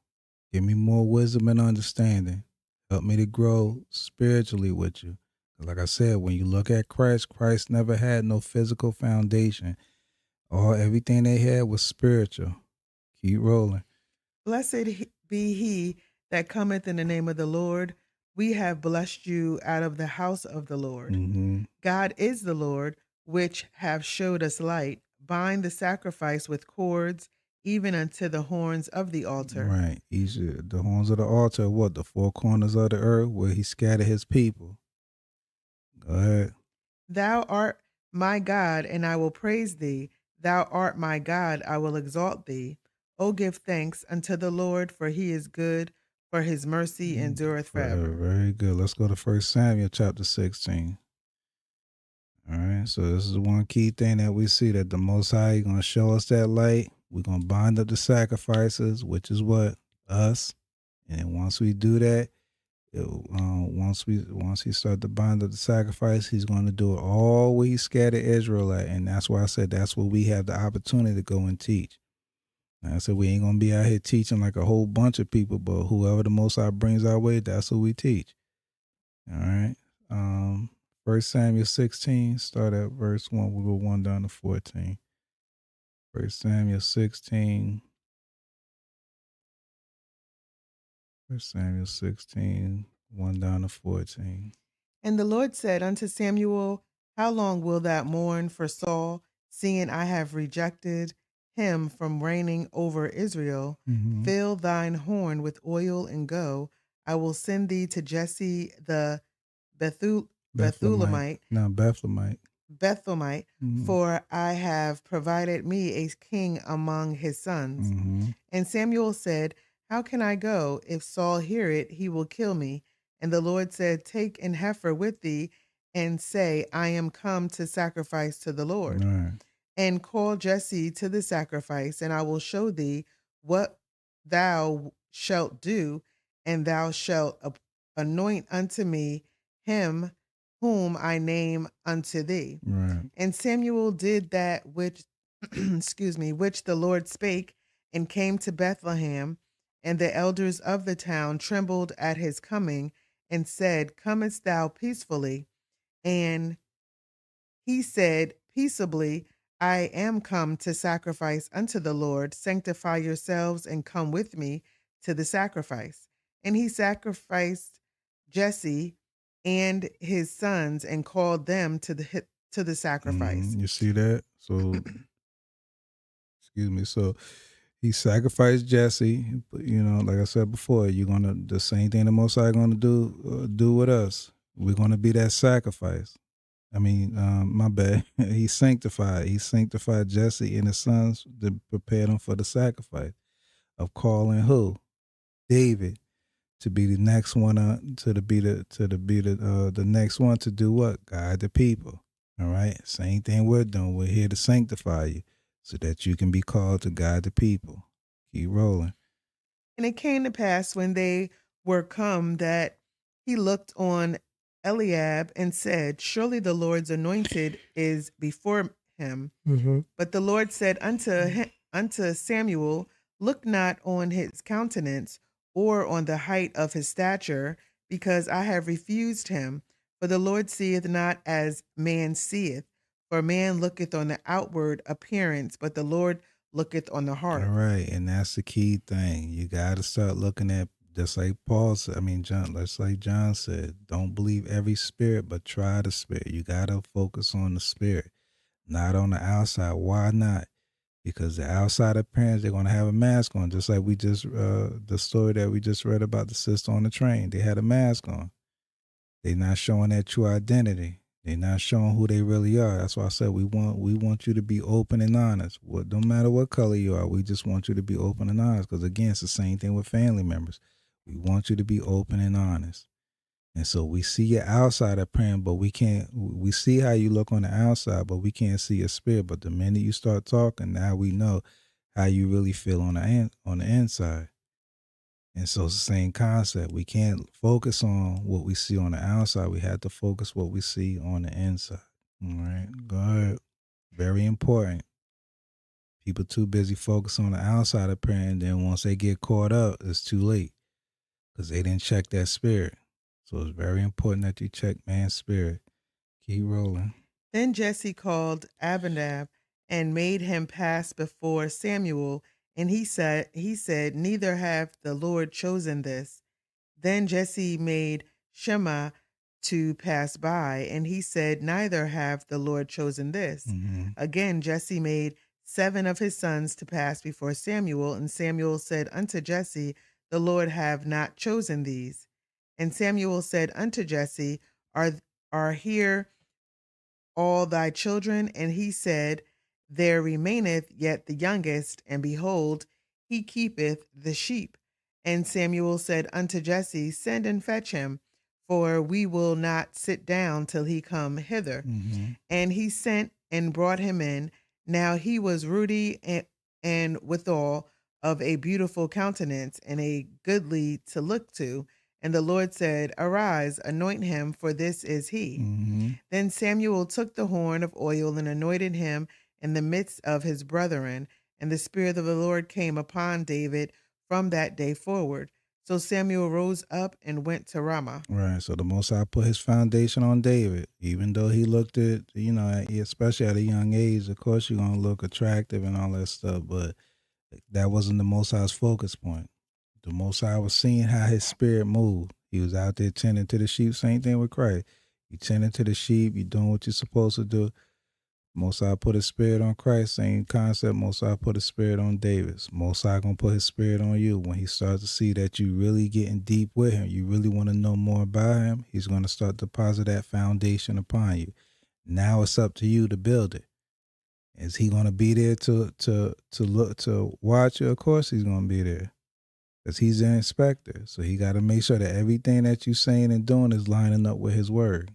Give me more wisdom and understanding. Help me to grow spiritually with you. Like I said, when you look at Christ, Christ never had no physical foundation. Everything they had was spiritual. Keep rolling. Blessed be he that cometh in the name of the Lord. We have blessed you out of the house of the Lord. God is the Lord, which have showed us light. Bind the sacrifice with cords, even unto the horns of the altar. Right. The horns of the altar, what? The four corners of the earth where he scattered his people. Go ahead. Thou art my God, and I will praise thee. Thou art my God, I will exalt thee. O give thanks unto the Lord, for he is good, for his mercy endureth forever. Very good. Let's go to 1 Samuel chapter 16. All right. So this is one key thing that we see, that the Most High is going to show us that light. We're going to bind up the sacrifices, which is what? Us. And once we do that, once he start to bind up the sacrifice, he's going to do it all where he scattered Israel at. And that's why I said that's where we have the opportunity to go and teach. And I said we ain't going to be out here teaching like a whole bunch of people, but whoever the Most High brings our way, that's who we teach. All right. 1 Samuel 16, start at verse 1. We'll go 1 down to 14. 1 Samuel 16. 1 Samuel 16, 1 down to 14. And the Lord said unto Samuel, how long wilt thou mourn for Saul, seeing I have rejected him from reigning over Israel? Fill thine horn with oil and go. I will send thee to Jesse the Bethlehemite. Bethlehemite, for I have provided me a king among his sons. And Samuel said, how can I go? If Saul hear it, he will kill me. And the Lord said, take an heifer with thee, and say, I am come to sacrifice to the Lord. And call Jesse to the sacrifice, and I will show thee what thou shalt do, and thou shalt anoint unto me him whom I name unto thee. And Samuel did that which, which the Lord spake, and came to Bethlehem. And the elders of the town trembled at his coming, and said, comest thou peacefully? And he said peaceably, I am come to sacrifice unto the Lord. Sanctify yourselves and come with me to the sacrifice. And he sacrificed Jesse and his sons and called them to the sacrifice. You see that? So, excuse me. So he sacrificed Jesse. You know, like I said before, you're gonna the same thing the Most High gonna do with us. We're gonna be that sacrifice. I mean, my bad. He sanctified Jesse and his sons to prepare them for the sacrifice of calling who? David to be the next one the next one to do what? Guide the people. All right. Same thing we're doing. We're here to sanctify you so that you can be called to guide the people. Keep rolling. And it came to pass when they were come that he looked on Eliab and said, surely the Lord's anointed is before him. But the Lord said unto Samuel, look not on his countenance or on the height of his stature, because I have refused him. For the Lord seeth not as man seeth. For man looketh on the outward appearance, but the Lord looketh on the heart. All right. And that's the key thing. You got to start looking at, just like Paul said, just like John said, don't believe every spirit, but try the spirit. You got to focus on the spirit, not on the outside. Why not? Because the outside appearance, they're going to have a mask on, just like the story that we just read about the sister on the train. They had a mask on. They're not showing their true identity. They're not showing who they really are. That's why I said we want you to be open and honest. No matter what color you are, we just want you to be open and honest. Because again, it's the same thing with family members. We want you to be open and honest. And so we see your outside appearance, but we see how you look on the outside, but we can't see your spirit. But the minute you start talking, now we know how you really feel on the inside. And so it's the same concept. We can't focus on what we see on the outside. We have to focus what we see on the inside. All right, go ahead. Very important. People too busy focusing on the outside appearance, and then once they get caught up, it's too late because they didn't check that spirit. So it's very important that you check man's spirit. Keep rolling. Then Jesse called Abinadab and made him pass before Samuel, and he said, neither have the Lord chosen this. Then Jesse made Shema to pass by, and he said, neither have the Lord chosen this. Again, Jesse made 7 of his sons to pass before Samuel, and Samuel said unto Jesse, the Lord have not chosen these. And Samuel said unto Jesse, are here all thy children? And he said, there remaineth yet the youngest, and behold, he keepeth the sheep. And Samuel said unto Jesse, send and fetch him, for we will not sit down till he come hither. And he sent and brought him in. Now he was ruddy and withal of a beautiful countenance, and a goodly to look to. And the Lord said, arise, anoint him, for this is he. Then Samuel took the horn of oil and anointed him in the midst of his brethren. And the Spirit of the Lord came upon David from that day forward. So Samuel rose up and went to Ramah. Right. So the Most High put his foundation on David, even though he looked at, especially at a young age, of course you're going to look attractive and all that stuff, but that wasn't the Most High's focus point. The Most High was seeing how his spirit moved. He was out there tending to the sheep. Same thing with Christ. You tending to the sheep. You doing what you're supposed to do. Most High put his spirit on Christ. Same concept. Most High put his spirit on David. Most High gonna put his spirit on you when he starts to see that you really getting deep with him. You really want to know more about him. He's gonna start to deposit that foundation upon you. Now it's up to you to build it. Is he gonna be there to look to watch you? Of course he's gonna be there. Because he's an inspector. So he got to make sure that everything that you're saying and doing is lining up with his word.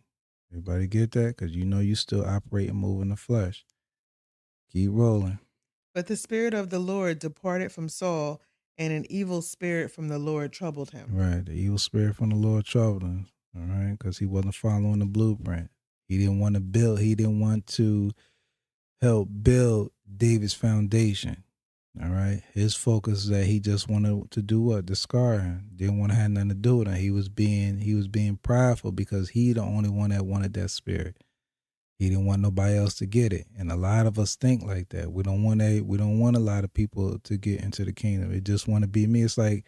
Everybody get that? Because you still operate and move in the flesh. Keep rolling. But the Spirit of the Lord departed from Saul, and an evil spirit from the Lord troubled him. Right. The evil spirit from the Lord troubled him. All right. Because he wasn't following the blueprint. He didn't want to build. He didn't want to help build David's foundation. All right. His focus is that he just wanted to do what? Discard him. Didn't want to have nothing to do with him. He was being prideful because he the only one that wanted that spirit. He didn't want nobody else to get it. And a lot of us think like that. We don't want a lot of people to get into the kingdom. It just want to be me. It's like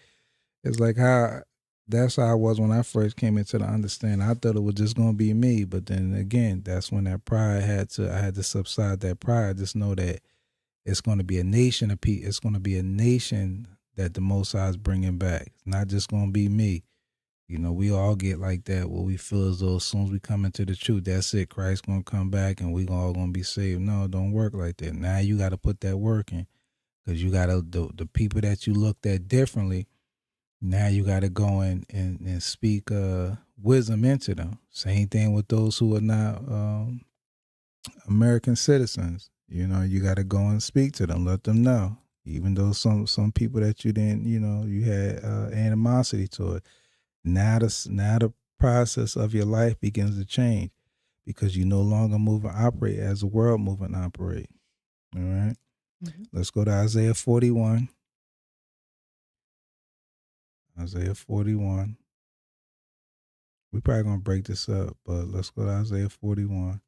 how that's how I was when I first came into the understanding. I thought it was just gonna be me. But then again, that's when that pride I had to subside that pride. Just know that it's gonna be a nation of people. It's gonna be a nation that the Most High is bringing back. It's not just gonna be me. We all get like that where we feel as though as soon as we come into the truth, that's it. Christ's gonna come back and we all gonna be saved. No, it don't work like that. Now you got to put that work in because you got to the people that you looked at differently. Now you got to go and speak wisdom into them. Same thing with those who are not American citizens. You got to go and speak to them, let them know. Even though some people that you didn't, you had animosity toward. Now the process of your life begins to change because you no longer move and operate as the world move and operate. All right. Mm-hmm. Let's go to Isaiah 41. Isaiah 41. We probably gonna break this up, but let's go to Isaiah 41.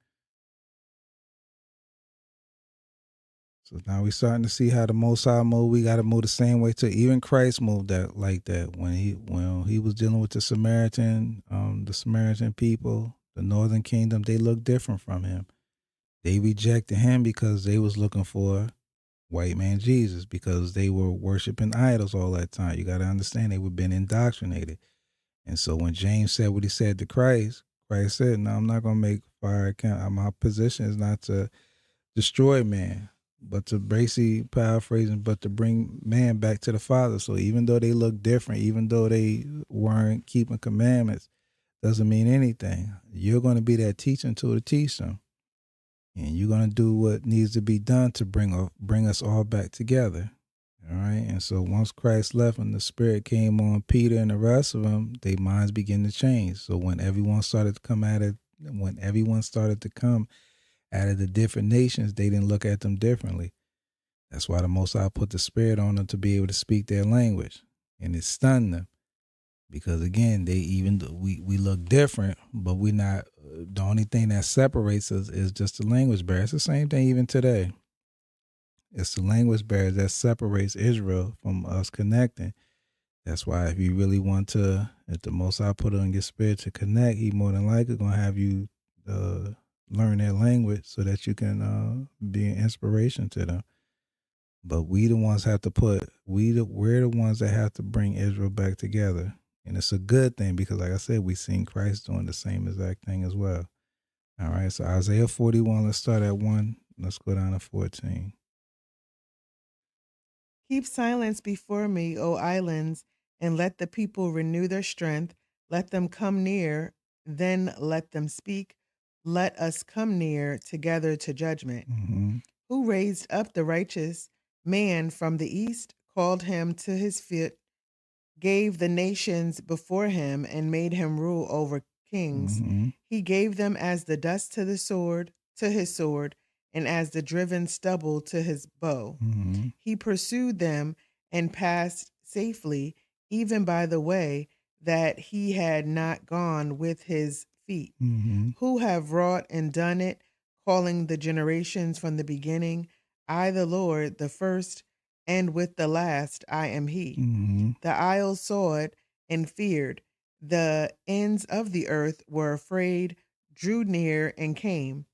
So now we starting to see how the Most High move. We got to move the same way too. Even Christ moved that like that when he was dealing with the Samaritan people, the Northern Kingdom. They looked different from him. They rejected him because they was looking for white man Jesus because they were worshiping idols all that time. You got to understand they were being indoctrinated. And so when James said what he said to Christ, Christ said, "No, I'm not gonna make fire account. My position is not to destroy man, but to basically paraphrasing, but to bring man back to the Father." So even though they look different, even though they weren't keeping commandments, doesn't mean anything. You're going to be that teaching tool to teach them, and you're going to do what needs to be done to bring us all back together. All right. And so once Christ left and the Spirit came on Peter and the rest of them, their minds began to change. So when everyone started to come out of the different nations, they didn't look at them differently. That's why the Most High put the Spirit on them to be able to speak their language, and it stunned them because again, we look different, but we not. The only thing that separates us is just the language barrier. It's the same thing even today. It's the language barrier that separates Israel from us connecting. That's why if you really want to, if the Most High put it on your spirit to connect, he more than likely going to have you learn their language so that you can be an inspiration to them. But we the ones have to we're the ones that have to bring Israel back together. And it's a good thing because like I said, we seen Christ doing the same exact thing as well. All right, so Isaiah 41, let's start at 1. Let's go down to 14. Keep silence before me, O islands, and let the people renew their strength. Let them come near, then let them speak. Let us come near together to judgment. Mm-hmm. Who raised up the righteous man from the east, called him to his feet, gave the nations before him, and made him rule over kings. Mm-hmm. He gave them as the dust to his sword, and as the driven stubble to his bow. Mm-hmm. He pursued them and passed safely, even by the way that he had not gone with his feet. Mm-hmm. Who have wrought and done it, calling the generations from the beginning. I, the Lord, the first, and with the last, I am he. Mm-hmm. The isles saw it and feared. The ends of the earth were afraid, drew near, and came.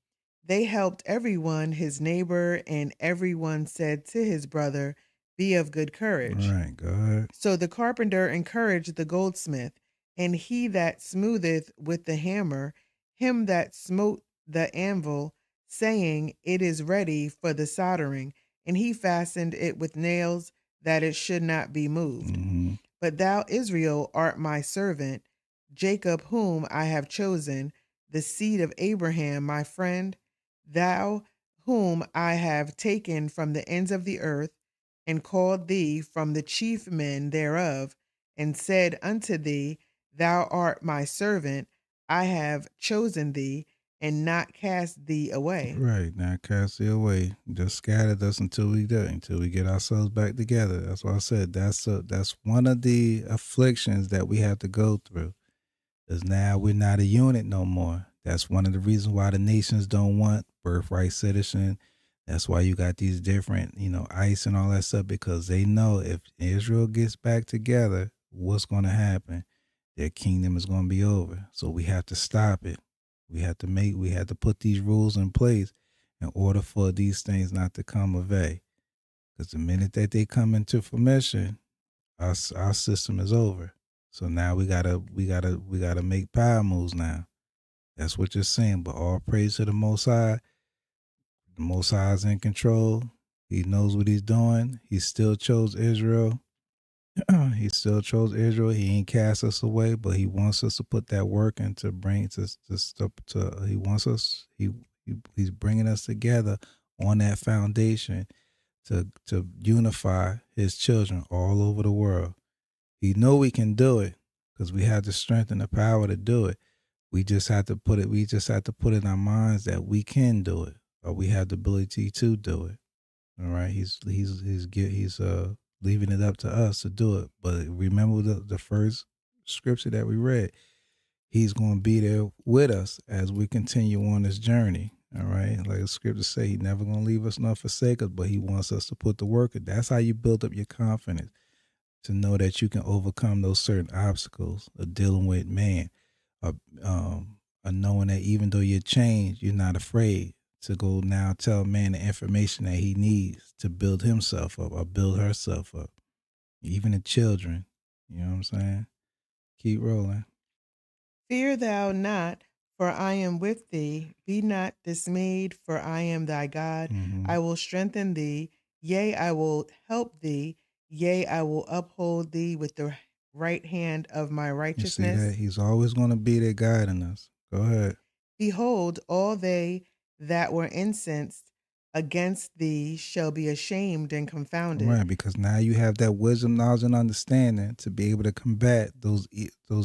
They helped everyone his neighbor, and everyone said to his brother, "Be of good courage." All right, go ahead. So the carpenter encouraged the goldsmith, and he that smootheth with the hammer, him that smote the anvil, saying, "It is ready for the soldering." And he fastened it with nails, that it should not be moved. Mm-hmm. But thou, Israel, art my servant, Jacob, whom I have chosen, the seed of Abraham, my friend, thou, whom I have taken from the ends of the earth, and called thee from the chief men thereof, and said unto thee, Thou art my servant, I have chosen thee, and not cast thee away. Right, now cast it away. Just scattered us until we do, until we get ourselves back together. That's why I said that's one of the afflictions that we have to go through. Because now we're not a unit no more. That's one of the reasons why the nations don't want birthright citizen. That's why you got these different, ICE and all that stuff, because they know if Israel gets back together, what's going to happen? Their kingdom is going to be over. So we have to stop it. We have to put these rules in place in order for these things not to come of age. Because the minute that they come into formation, our system is over. So now we gotta make power moves now. That's what you're saying. But all praise to the Most High. The Most High is in control. He knows what he's doing. He still chose Israel. He still chose Israel. He ain't cast us away, but he wants us to put that work and to bring to stuff to. He wants us. He's bringing us together on that foundation to unify his children all over the world. He know we can do it because we have the strength and the power to do it. We just have to put it. We just have to put in our minds that we can do it, or we have the ability to do it. All right. He's leaving it up to us to do it. But remember the first scripture that we read. He's going to be there with us as we continue on this journey. All right. Like the scriptures say, he's never going to leave us nor forsake us, but he wants us to put the work in. That's how you build up your confidence, to know that you can overcome those certain obstacles of dealing with man, of knowing that even though you're changed, you're not afraid to go now tell man the information that he needs to build himself up or build herself up. Even the children, you know what I'm saying? Keep rolling. Fear thou not, for I am with thee. Be not dismayed, for I am thy God. Mm-hmm. I will strengthen thee. Yea, I will help thee. Yea, I will uphold thee with the right hand of my You see that? righteousness. He's always going to be there guiding us. Go ahead. Behold, all they that were incensed against thee shall be ashamed and confounded. Right, because now you have that wisdom, knowledge, and understanding to be able to combat those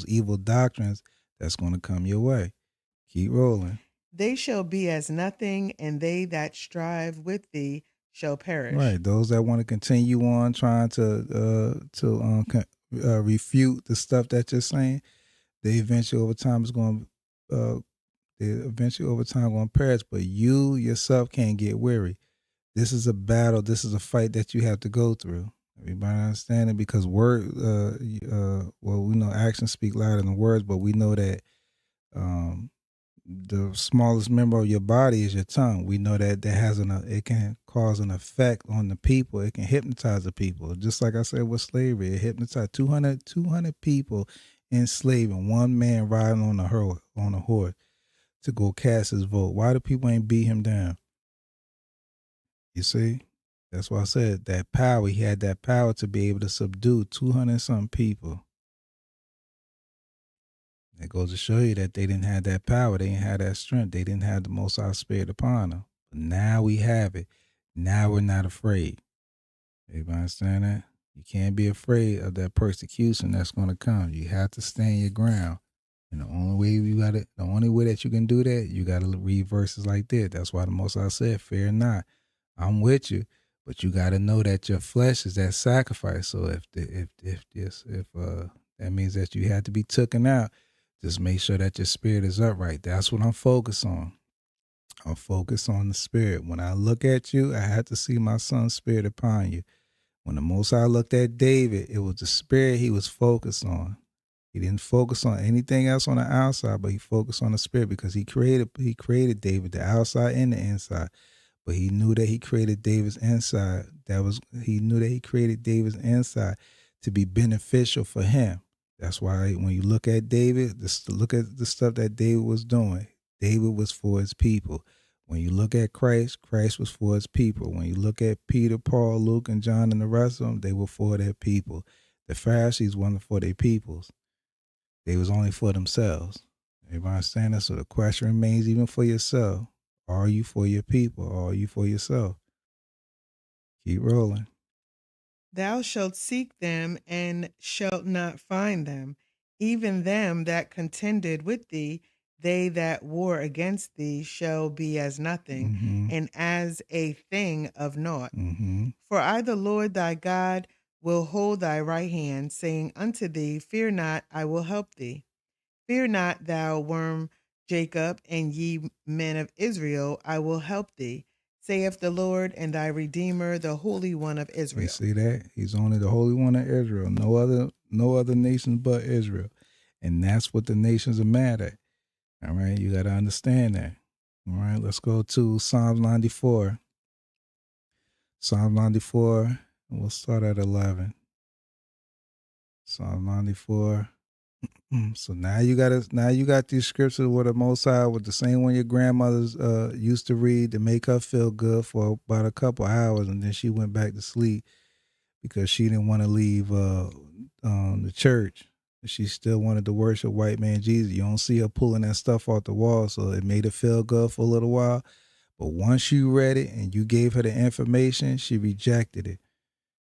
evil doctrines that's going to come your way. Keep rolling. They shall be as nothing, and they that strive with thee shall perish. Right, those that want to continue on trying to refute the stuff that you're saying, they eventually over time is going to perish. But you yourself can't get weary. This is a battle. This is a fight that you have to go through. Everybody understand it? Because we know actions speak louder than words, but we know that the smallest member of your body is your tongue. We know that it can cause an effect on the people. It can hypnotize the people. Just like I said with slavery, it hypnotized 200 people enslaved and one man riding on a horse to go cast his vote. Why do people ain't beat him down? You see? That's why I said that power. He had that power to be able to subdue 200 some people. It goes to show you that they didn't have that power. They didn't have that strength. They didn't have the Most High Spirit upon them. But now we have it. Now we're not afraid. Everybody understand that? You can't be afraid of that persecution that's going to come. You have to stand your ground. And the only way that you can do that, you got to read verses like this. That's why the Most High said, "Fear not, I'm with you." But you got to know that your flesh is that sacrifice. So if that means that you have to be taken out, just make sure that your spirit is upright. That's what I'm focused on. I'm focused on the spirit. When I look at you, I have to see my son's spirit upon you. When the Most High looked at David, it was the spirit he was focused on. He didn't focus on anything else on the outside, but he focused on the spirit because he created David, the outside and the inside. But he knew that he created David's inside. He knew that he created David's inside to be beneficial for him. That's why when you look at David, look at the stuff that David was doing. David was for his people. When you look at Christ, Christ was for his people. When you look at Peter, Paul, Luke, and John and the rest of them, they were for their people. The Pharisees weren't for their peoples. They was only for themselves. Everybody understand that? So the question remains even for yourself. Are you for your people or are you for yourself? Keep rolling. Thou shalt seek them and shalt not find them, even them that contended with thee. they that war against thee shall be as nothing, Mm-hmm. and as a thing of naught. Mm-hmm. For I, the Lord thy God, will hold thy right hand, saying unto thee, Fear not, I will help thee. Fear not, thou worm Jacob, and ye men of Israel, I will help thee, saith the Lord, and thy Redeemer, the Holy One of You Israel. see that? He's only the Holy One of Israel. No other nations but Israel. And that's what the nations are mad at. All right. You got to understand that. All right. Let's go to Psalms 94. Psalm 94. And we'll start at 11. Psalm 94. So now you got these scriptures with the Most High, with the same one your grandmothers used to read to make her feel good for about a couple hours, and then she went back to sleep because she didn't want to leave the church. She still wanted to worship white man Jesus. You don't see her pulling that stuff off the wall, so it made her feel good for a little while. But once you read it and you gave her the information, she rejected it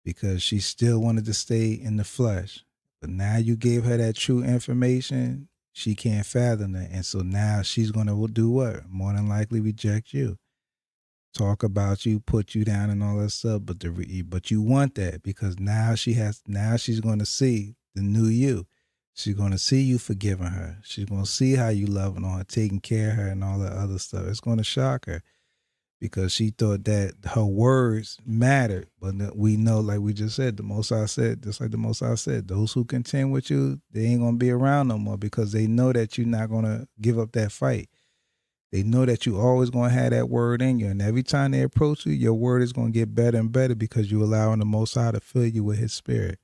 because she still wanted to stay in the flesh. But now you gave her that true information, she can't fathom that. And so now she's going to do what? More than likely reject you. Talk about you, put you down and all that stuff, but you want that because now she's going to see the new you. She's going to see you forgiving her. She's going to see how you loving on her, taking care of her and all that other stuff. It's going to shock her because she thought that her words mattered. But we know, like we just said, the Most High said, just like the Most High said, those who contend with you, they ain't going to be around no more because they know that you're not going to give up that fight. They know that you always going to have that word in you. And every time they approach you, your word is going to get better and better because you're allowing the Most High to fill you with his spirit.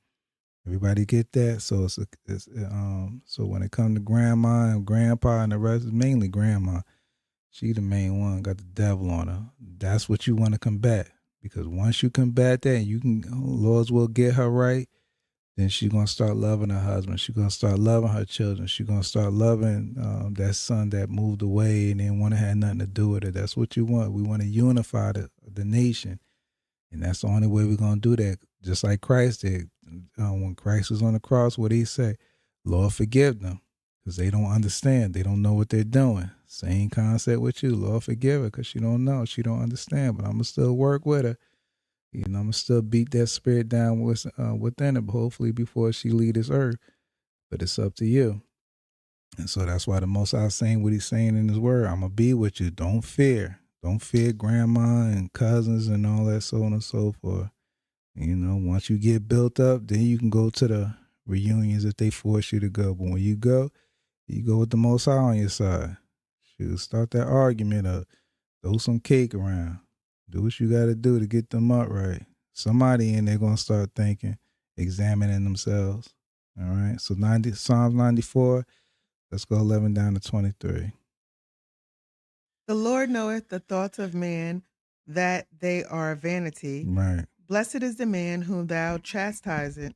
Everybody get that? So so when it comes to grandma and grandpa and the rest, it's mainly grandma. She the main one, got the devil on her. That's what you want to combat. Because once you combat that and you can, Lord's will get her right, then she's going to start loving her husband. She's going to start loving her children. She's going to start loving that son that moved away and didn't want to have nothing to do with it. That's what you want. We want to unify the nation. And that's the only way we're going to do that. Just like Christ did. When Christ was on the cross, what did he say? Lord, forgive them. Because they don't understand. They don't know what they're doing. Same concept with you. Lord, forgive her because she don't know. She don't understand. But I'm going to still work with her. You know, I'm going to still beat that spirit down within her, hopefully before she leave this earth. But it's up to you. And so that's why the Most High is saying what he's saying in his word. I'm going to be with you. Don't fear. Don't fear grandma and cousins and all that, so on and so forth. You know, once you get built up, then you can go to the reunions if they force you to go. But when you go with the Most High on your side. Shoot, start that argument up. Throw some cake around. Do what you got to do to get them upright. Somebody in there going to start thinking, examining themselves. All right. So Psalms 94, let's go 11 down to 23. The Lord knoweth the thoughts of man, that they are vanity. Right. Blessed is the man whom thou chastisest,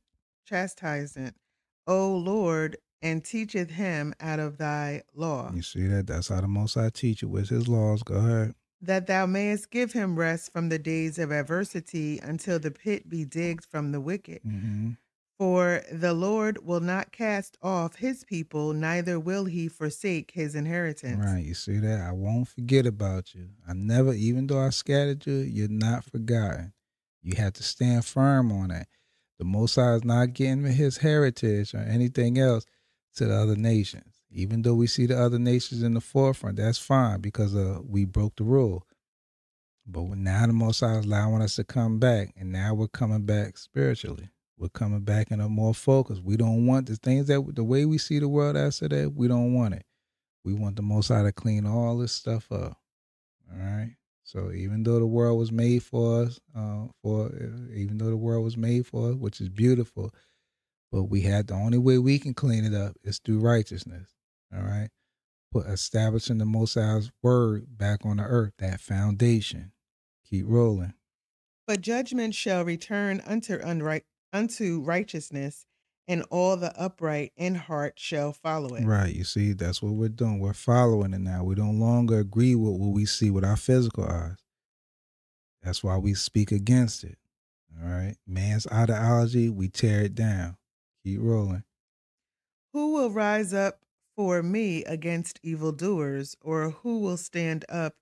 O Lord, and teacheth him out of thy law, You see that? That's how the Most High teach it with his laws. Go ahead. that thou mayest give him rest from the days of adversity until the pit be digged from the wicked. Mm-hmm. For the Lord will not cast off his people, neither will he forsake his inheritance. Right. You see that? I won't forget about you. I never, even though I scattered you, you're not forgotten. You have to stand firm on that. The Most High is not getting his heritage or anything else to the other nations. Even though we see the other nations in the forefront, that's fine because we broke the rule. But now the Most High is allowing us to come back, and now we're coming back spiritually. We're coming back in a more focus. We don't want the things the way we see the world as today, we don't want it. We want the Most High to clean all this stuff up. All right. So even though the world was made for us, which is beautiful, but we had the only way we can clean it up is through righteousness. All right. Establishing the Most High's word back on the earth, that foundation. Keep rolling. But judgment shall return unto righteousness, and all the upright in heart shall follow it. Right. You see, that's what we're doing. We're following it now. We don't longer agree with what we see with our physical eyes. That's why we speak against it. All right. Man's ideology, we tear it down. Keep rolling. Who will rise up for me against evildoers, or who will stand up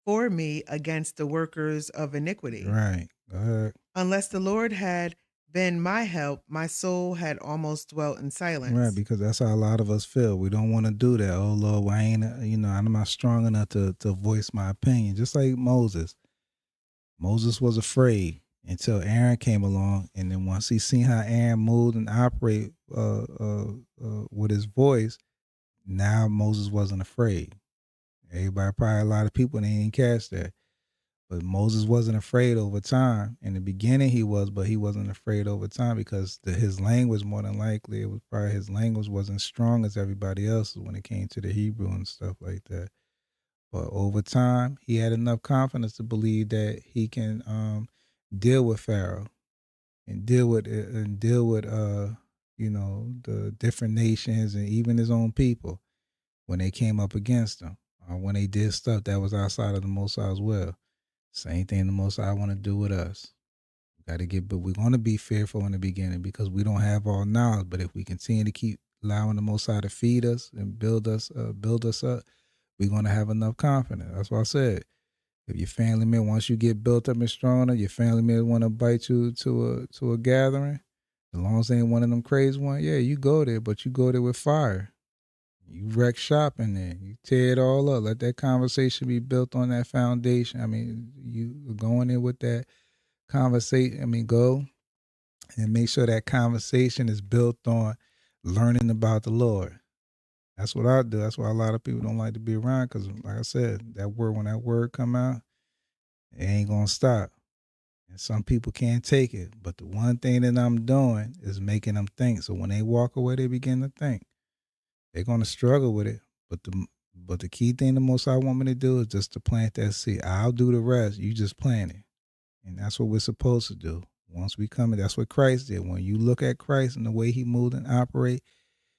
for me against the workers of iniquity? Right. Go ahead. Unless the Lord had been my help, my soul had almost dwelt in Right, silence. because that's how a lot of us feel. We don't want to do that. Oh Lord, well, I ain't, I'm not strong enough to voice my opinion. Just like Moses. Moses was afraid until Aaron came along, and then once he seen how Aaron moved and operate with his voice, now Moses wasn't afraid. Everybody, probably a lot of people, they didn't catch that. But Moses wasn't afraid over time. In the beginning, he was, but he wasn't afraid over time because his language, more than likely, it was probably his language wasn't as strong as everybody else's when it came to the Hebrew and stuff like that. But over time, he had enough confidence to believe that he can deal with Pharaoh and deal with the different nations and even his own people when they came up against him, when they did stuff that was outside of the Most High's will. Same thing the Most High want to do with us. We got to but we're going to be fearful in the beginning because we don't have all knowledge. But if we continue to keep allowing the Most High to feed us and build us up, we're going to have enough confidence. That's what I said. If your family member, once you get built up and stronger, your family member want to bite you to a gathering, as long as they ain't one of them crazy ones, yeah, you go there, but you go there with fire. You wreck shop in there. You tear it all up. Let that conversation be built on that foundation. I mean, you go in there with that conversation. I mean, go and make sure that conversation is built on learning about the Lord. That's what I do. That's why a lot of people don't like to be around because, like I said, when that word come out, it ain't gonna stop. And some people can't take it. But the one thing that I'm doing is making them think. So when they walk away, they begin to think. They're gonna struggle with it. But the key thing the most I want me to do is just to plant that seed. I'll do the rest. You just plant it. And that's what we're supposed to do. Once we come in, that's what Christ did. When you look at Christ and the way he moved and operate,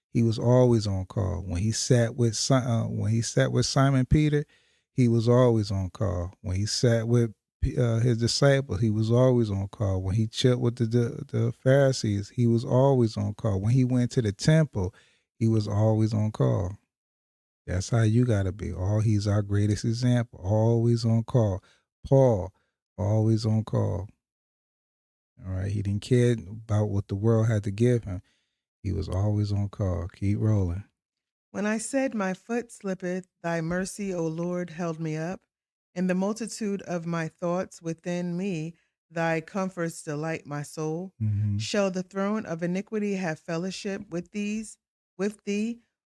he was always on call. When he sat with Simon Peter, he was always on call. When he sat with his disciples, he was always on call. When he chilled with the Pharisees, he was always on call. When he went to the temple, he was always on call. That's how you gotta be. He's our greatest example. Always on call. Paul, always on call. All right. He didn't care about what the world had to give him. He was always on call. Keep rolling. When I said, my foot slippeth, thy mercy, O Lord, held me up. In the multitude of my thoughts within me, thy comforts delight my soul. Mm-hmm. Shall the throne of iniquity have fellowship with thee,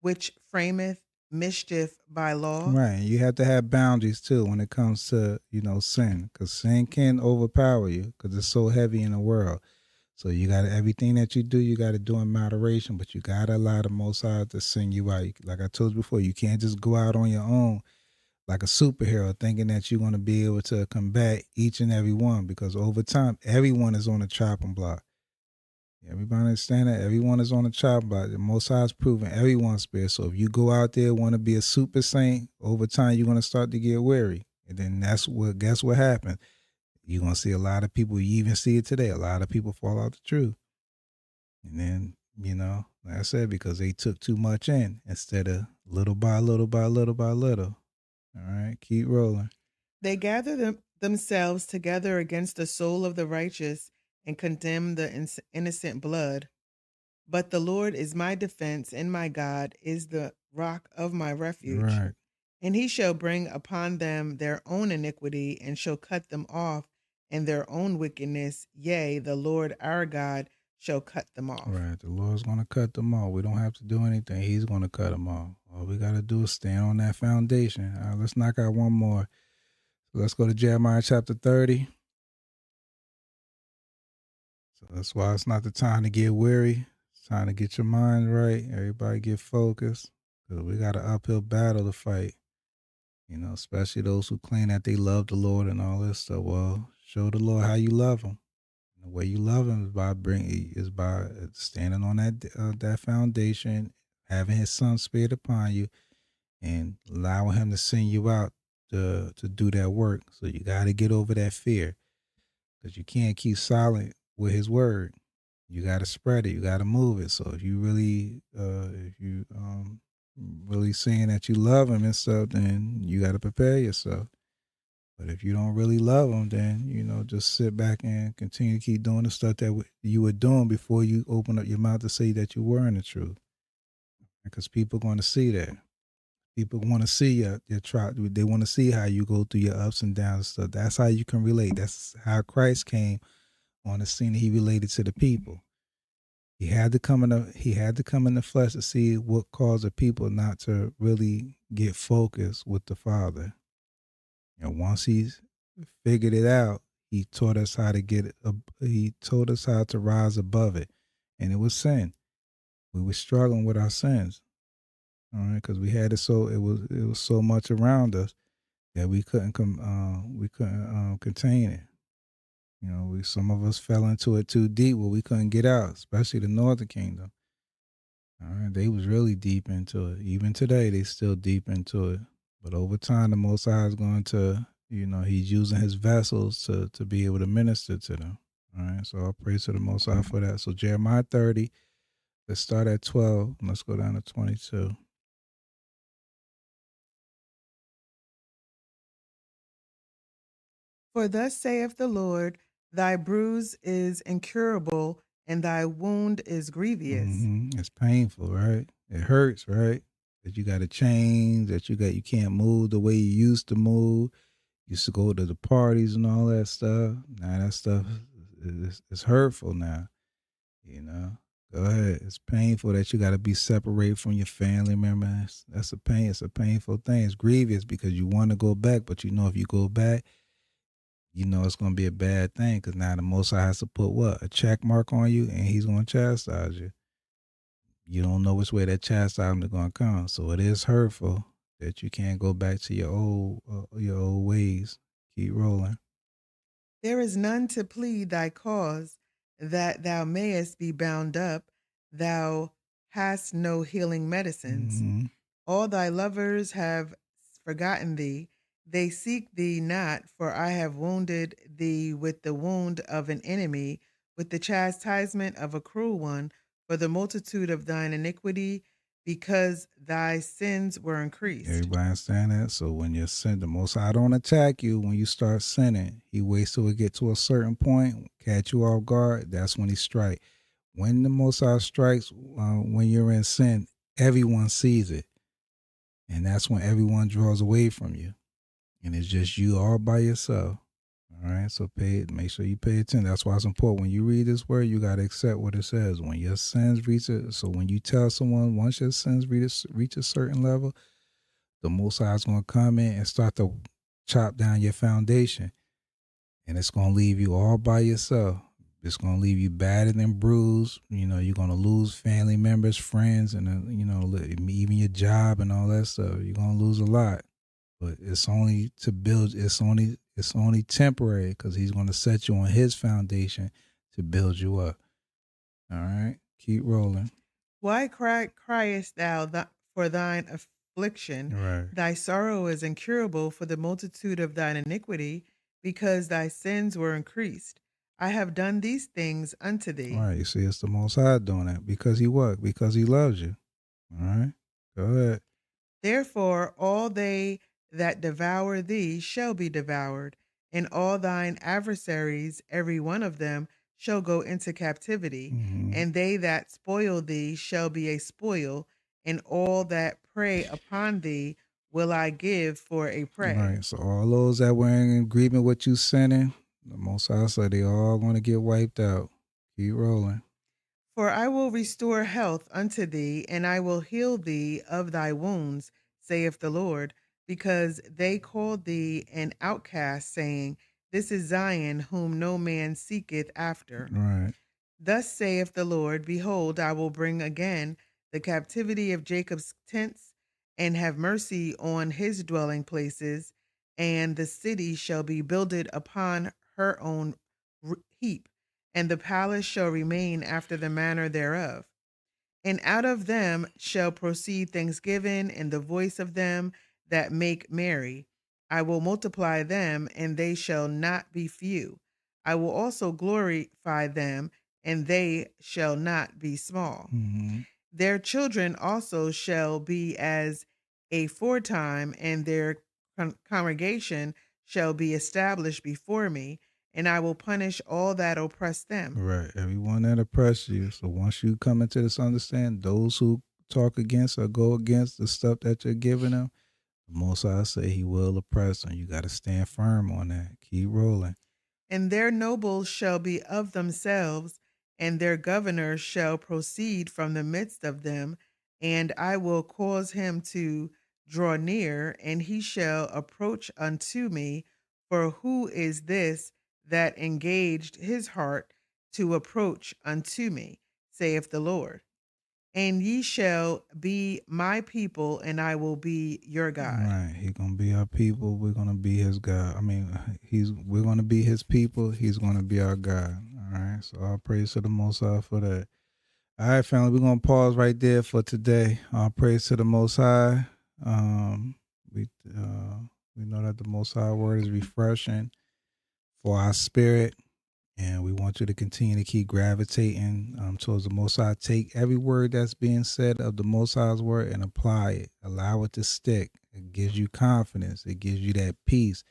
which frameth mischief by law? Right. You have to have boundaries too when it comes to, sin, because sin can overpower you because it's so heavy in the world. So you got to, everything that you do, you got to do in moderation, but you got to allow the Most High to sing you out. Like I told you before, you can't just go out on your own like a superhero thinking that you're going to be able to combat each and every one, because over time, everyone is on the chopping block. Everybody understand that? Everyone is on the chopping block. The Most High is proving everyone's spirit. So if you go out there want to be a super saint, over time you're going to start to get weary. And then guess what happened? You're going to see a lot of people, you even see it today, a lot of people fall out the truth. And then, like I said, because they took too much in instead of little by little by little by little. All right, keep rolling. They gather themselves together against the soul of the righteous and condemn the innocent blood. But the Lord is my defense, and my God is the rock of my refuge. Right. And he shall bring upon them their own iniquity, and shall cut them off in their own wickedness. Yea, the Lord our God shall cut them off. Right. The Lord's going to cut them off. We don't have to do anything. He's going to cut them off. All we got to do is stand on that foundation. All right, let's knock out one more. So let's go to Jeremiah chapter 30. So that's why it's not the time to get weary. It's time to get your mind right. Everybody get focused. Because we got an uphill battle to fight. Especially those who claim that they love the Lord and all this stuff. Well, show the Lord how you love him. The way you love him is by standing on that foundation, having his son spirit upon you, and allowing him to send you out to do that work. So you got to get over that fear, because you can't keep silent with his word. You got to spread it. You got to move it. So if you really, really saying that you love him and stuff, then you got to prepare yourself. But if you don't really love him, then just sit back and continue to keep doing the stuff that you were doing before you open up your mouth to say that you were in the truth. Because people are going to see that. People want to see your try. They want to see how you go through your ups and downs and stuff. That's how you can relate. That's how Christ came on the scene. He related to the people. He had to come in the flesh to see what caused the people not to really get focused with the Father. And once he's figured it out, he taught us how to he taught us how to rise above it. And it was sin. We were struggling with our sins. All right, because we had it was so much around us that we couldn't contain it. Some of us fell into it too deep where we couldn't get out, especially the Northern Kingdom. All right, they was really deep into it. Even today, they still deep into it. But over time, the Most High is going to, he's using his vessels to be able to minister to them. All right, so I'll praise to the Most High for that. So Jeremiah 30, let's start at 12. And let's go down to 22. For thus saith the Lord, thy bruise is incurable, and thy wound is grievous. It's painful, right? It hurts, right? That you got to change. That you can't move the way you used to move. You used to go to the parties and all that stuff. Now that stuff is hurtful now. Go ahead. It's painful that you got to be separated from your family members. That's a pain. It's a painful thing. It's grievous because you want to go back, but if you go back, it's going to be a bad thing because now the Most High has to put what? A check mark on you, and he's going to chastise you. You don't know which way that chastisement is going to come. So it is hurtful that you can't go back to your old ways. Keep rolling. There is none to plead thy cause, that thou mayest be bound up. Thou hast no healing medicines. Mm-hmm. All thy lovers have forgotten thee. They seek thee not, for I have wounded thee with the wound of an enemy, with the chastisement of a cruel one, for the multitude of thine iniquity, because thy sins were increased. Everybody understand that? So when you're sinning, the Most High don't attack you when you start sinning. He waits till it get to a certain point, catch you off guard. That's when he strike. When the Most High strikes, when you're in sin, everyone sees it. And that's when everyone draws away from you. And it's just you all by yourself. All right. So make sure you pay attention. That's why it's important. When you read this word, you got to accept what it says. When your sins reach it. So when you tell someone, once your sins reach a certain level, the Most High is going to come in and start to chop down your foundation. And it's going to leave you all by yourself. It's going to leave you battered and bruised. You're going to lose family members, friends, and, even your job and all that stuff. You're going to lose a lot. But it's only to build. It's only temporary because he's going to set you on his foundation to build you up. All right, keep rolling. Why criest thou for thine affliction? Right. Thy sorrow is incurable for the multitude of thine iniquity, because thy sins were increased. I have done these things unto thee. All right, you see, it's the Most High doing that because he what? Because he loves you. All right, go ahead. Therefore, all they that devour thee shall be devoured, and all thine adversaries, every one of them, shall go into captivity. And they that spoil thee shall be a spoil, and all that prey upon thee will I give for a prey. Right. So all those that were in agreement with you sinning, the Most High said they all going to get wiped out. Keep rolling. For I will restore health unto thee, and I will heal thee of thy wounds, saith the Lord, because they called thee an outcast, saying, This is Zion, whom no man seeketh after. Right. Thus saith the Lord, Behold, I will bring again the captivity of Jacob's tents, and have mercy on his dwelling places, and the city shall be builded upon her own heap, and the palace shall remain after the manner thereof. And out of them shall proceed thanksgiving and the voice of them that make merry. I will multiply them, and they shall not be few. I will also glorify them, and they shall not be small. Their children also shall be as aforetime, and their congregation shall be established before me, and I will punish all that oppress them. Right. Everyone that oppress you. So once you come into this understanding, those who talk against or go against the stuff that you're giving them, the Most High say He will oppress them. You got to stand firm on that. Keep rolling. And their nobles shall be of themselves, and their governors shall proceed from the midst of them, and I will cause him to draw near, and he shall approach unto me. For who is this that engaged his heart to approach unto me, saith the Lord? And ye shall be my people, and I will be your God. Right. He gonna be our people. We're gonna be His God. I mean, we're gonna be His people. He's gonna be our God. All right. So all praise to the Most High for that. All right, family. We're gonna pause right there for today. All praise to the Most High. We know that the Most High word is refreshing for our spirit. And we want you to continue to keep gravitating towards the Most High. Take every word that's being said of the Most High's word and apply it. Allow it to stick. It gives you confidence. It gives you that peace.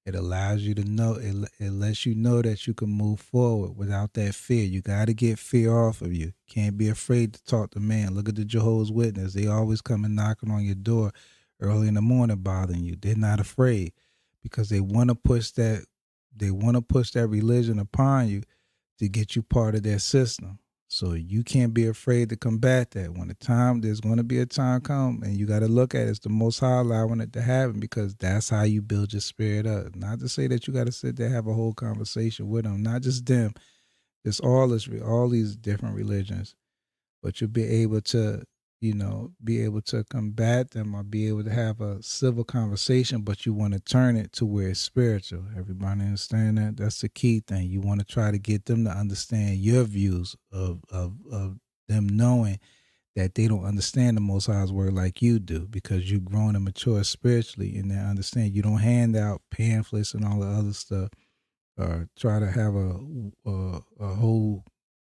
It allows you to know. It lets you know that you can move forward without that fear. You got to get fear off of you. Can't be afraid to talk to man. Look at the Jehovah's Witness. They always come and knocking on your door early in the morning bothering you. They're not afraid because they want to push that. They want to push that religion upon you to get you part of their system. So you can't be afraid to combat that. When there's going to be a time come, and you got to look at it, it's the Most High allowing it to happen because that's how you build your spirit up. Not to say that you got to sit there and have a whole conversation with them, not just them. It's all these different religions, but you'll be able to be able to combat them or be able to have a civil conversation, but you want to turn it to where it's spiritual. Everybody understand that? That's the key thing. You want to try to get them to understand your views of them knowing that they don't understand the Most High's word like you do because you've grown and matured spiritually and they understand. You don't hand out pamphlets and all the other stuff or try to have a whole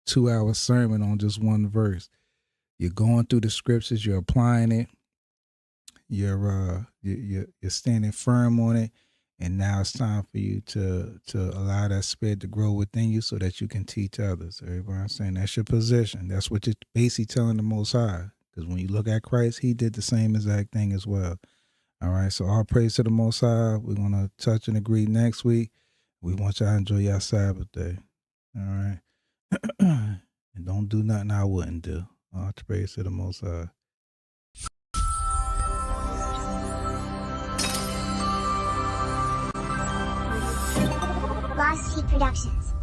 2-hour sermon on just one verse. You're going through the scriptures, you're applying it, you're standing firm on it, and now it's time for you to allow that spirit to grow within you so that you can teach others. Everybody, I'm saying that's your position. That's what you're basically telling the Most High. Because when you look at Christ, He did the same exact thing as well. All right, so all praise to the Most High. We're gonna touch and agree next week. We want y'all to enjoy your Sabbath day. All right, and don't do nothing I wouldn't do. All praise to the Most High. Lost Heat Productions.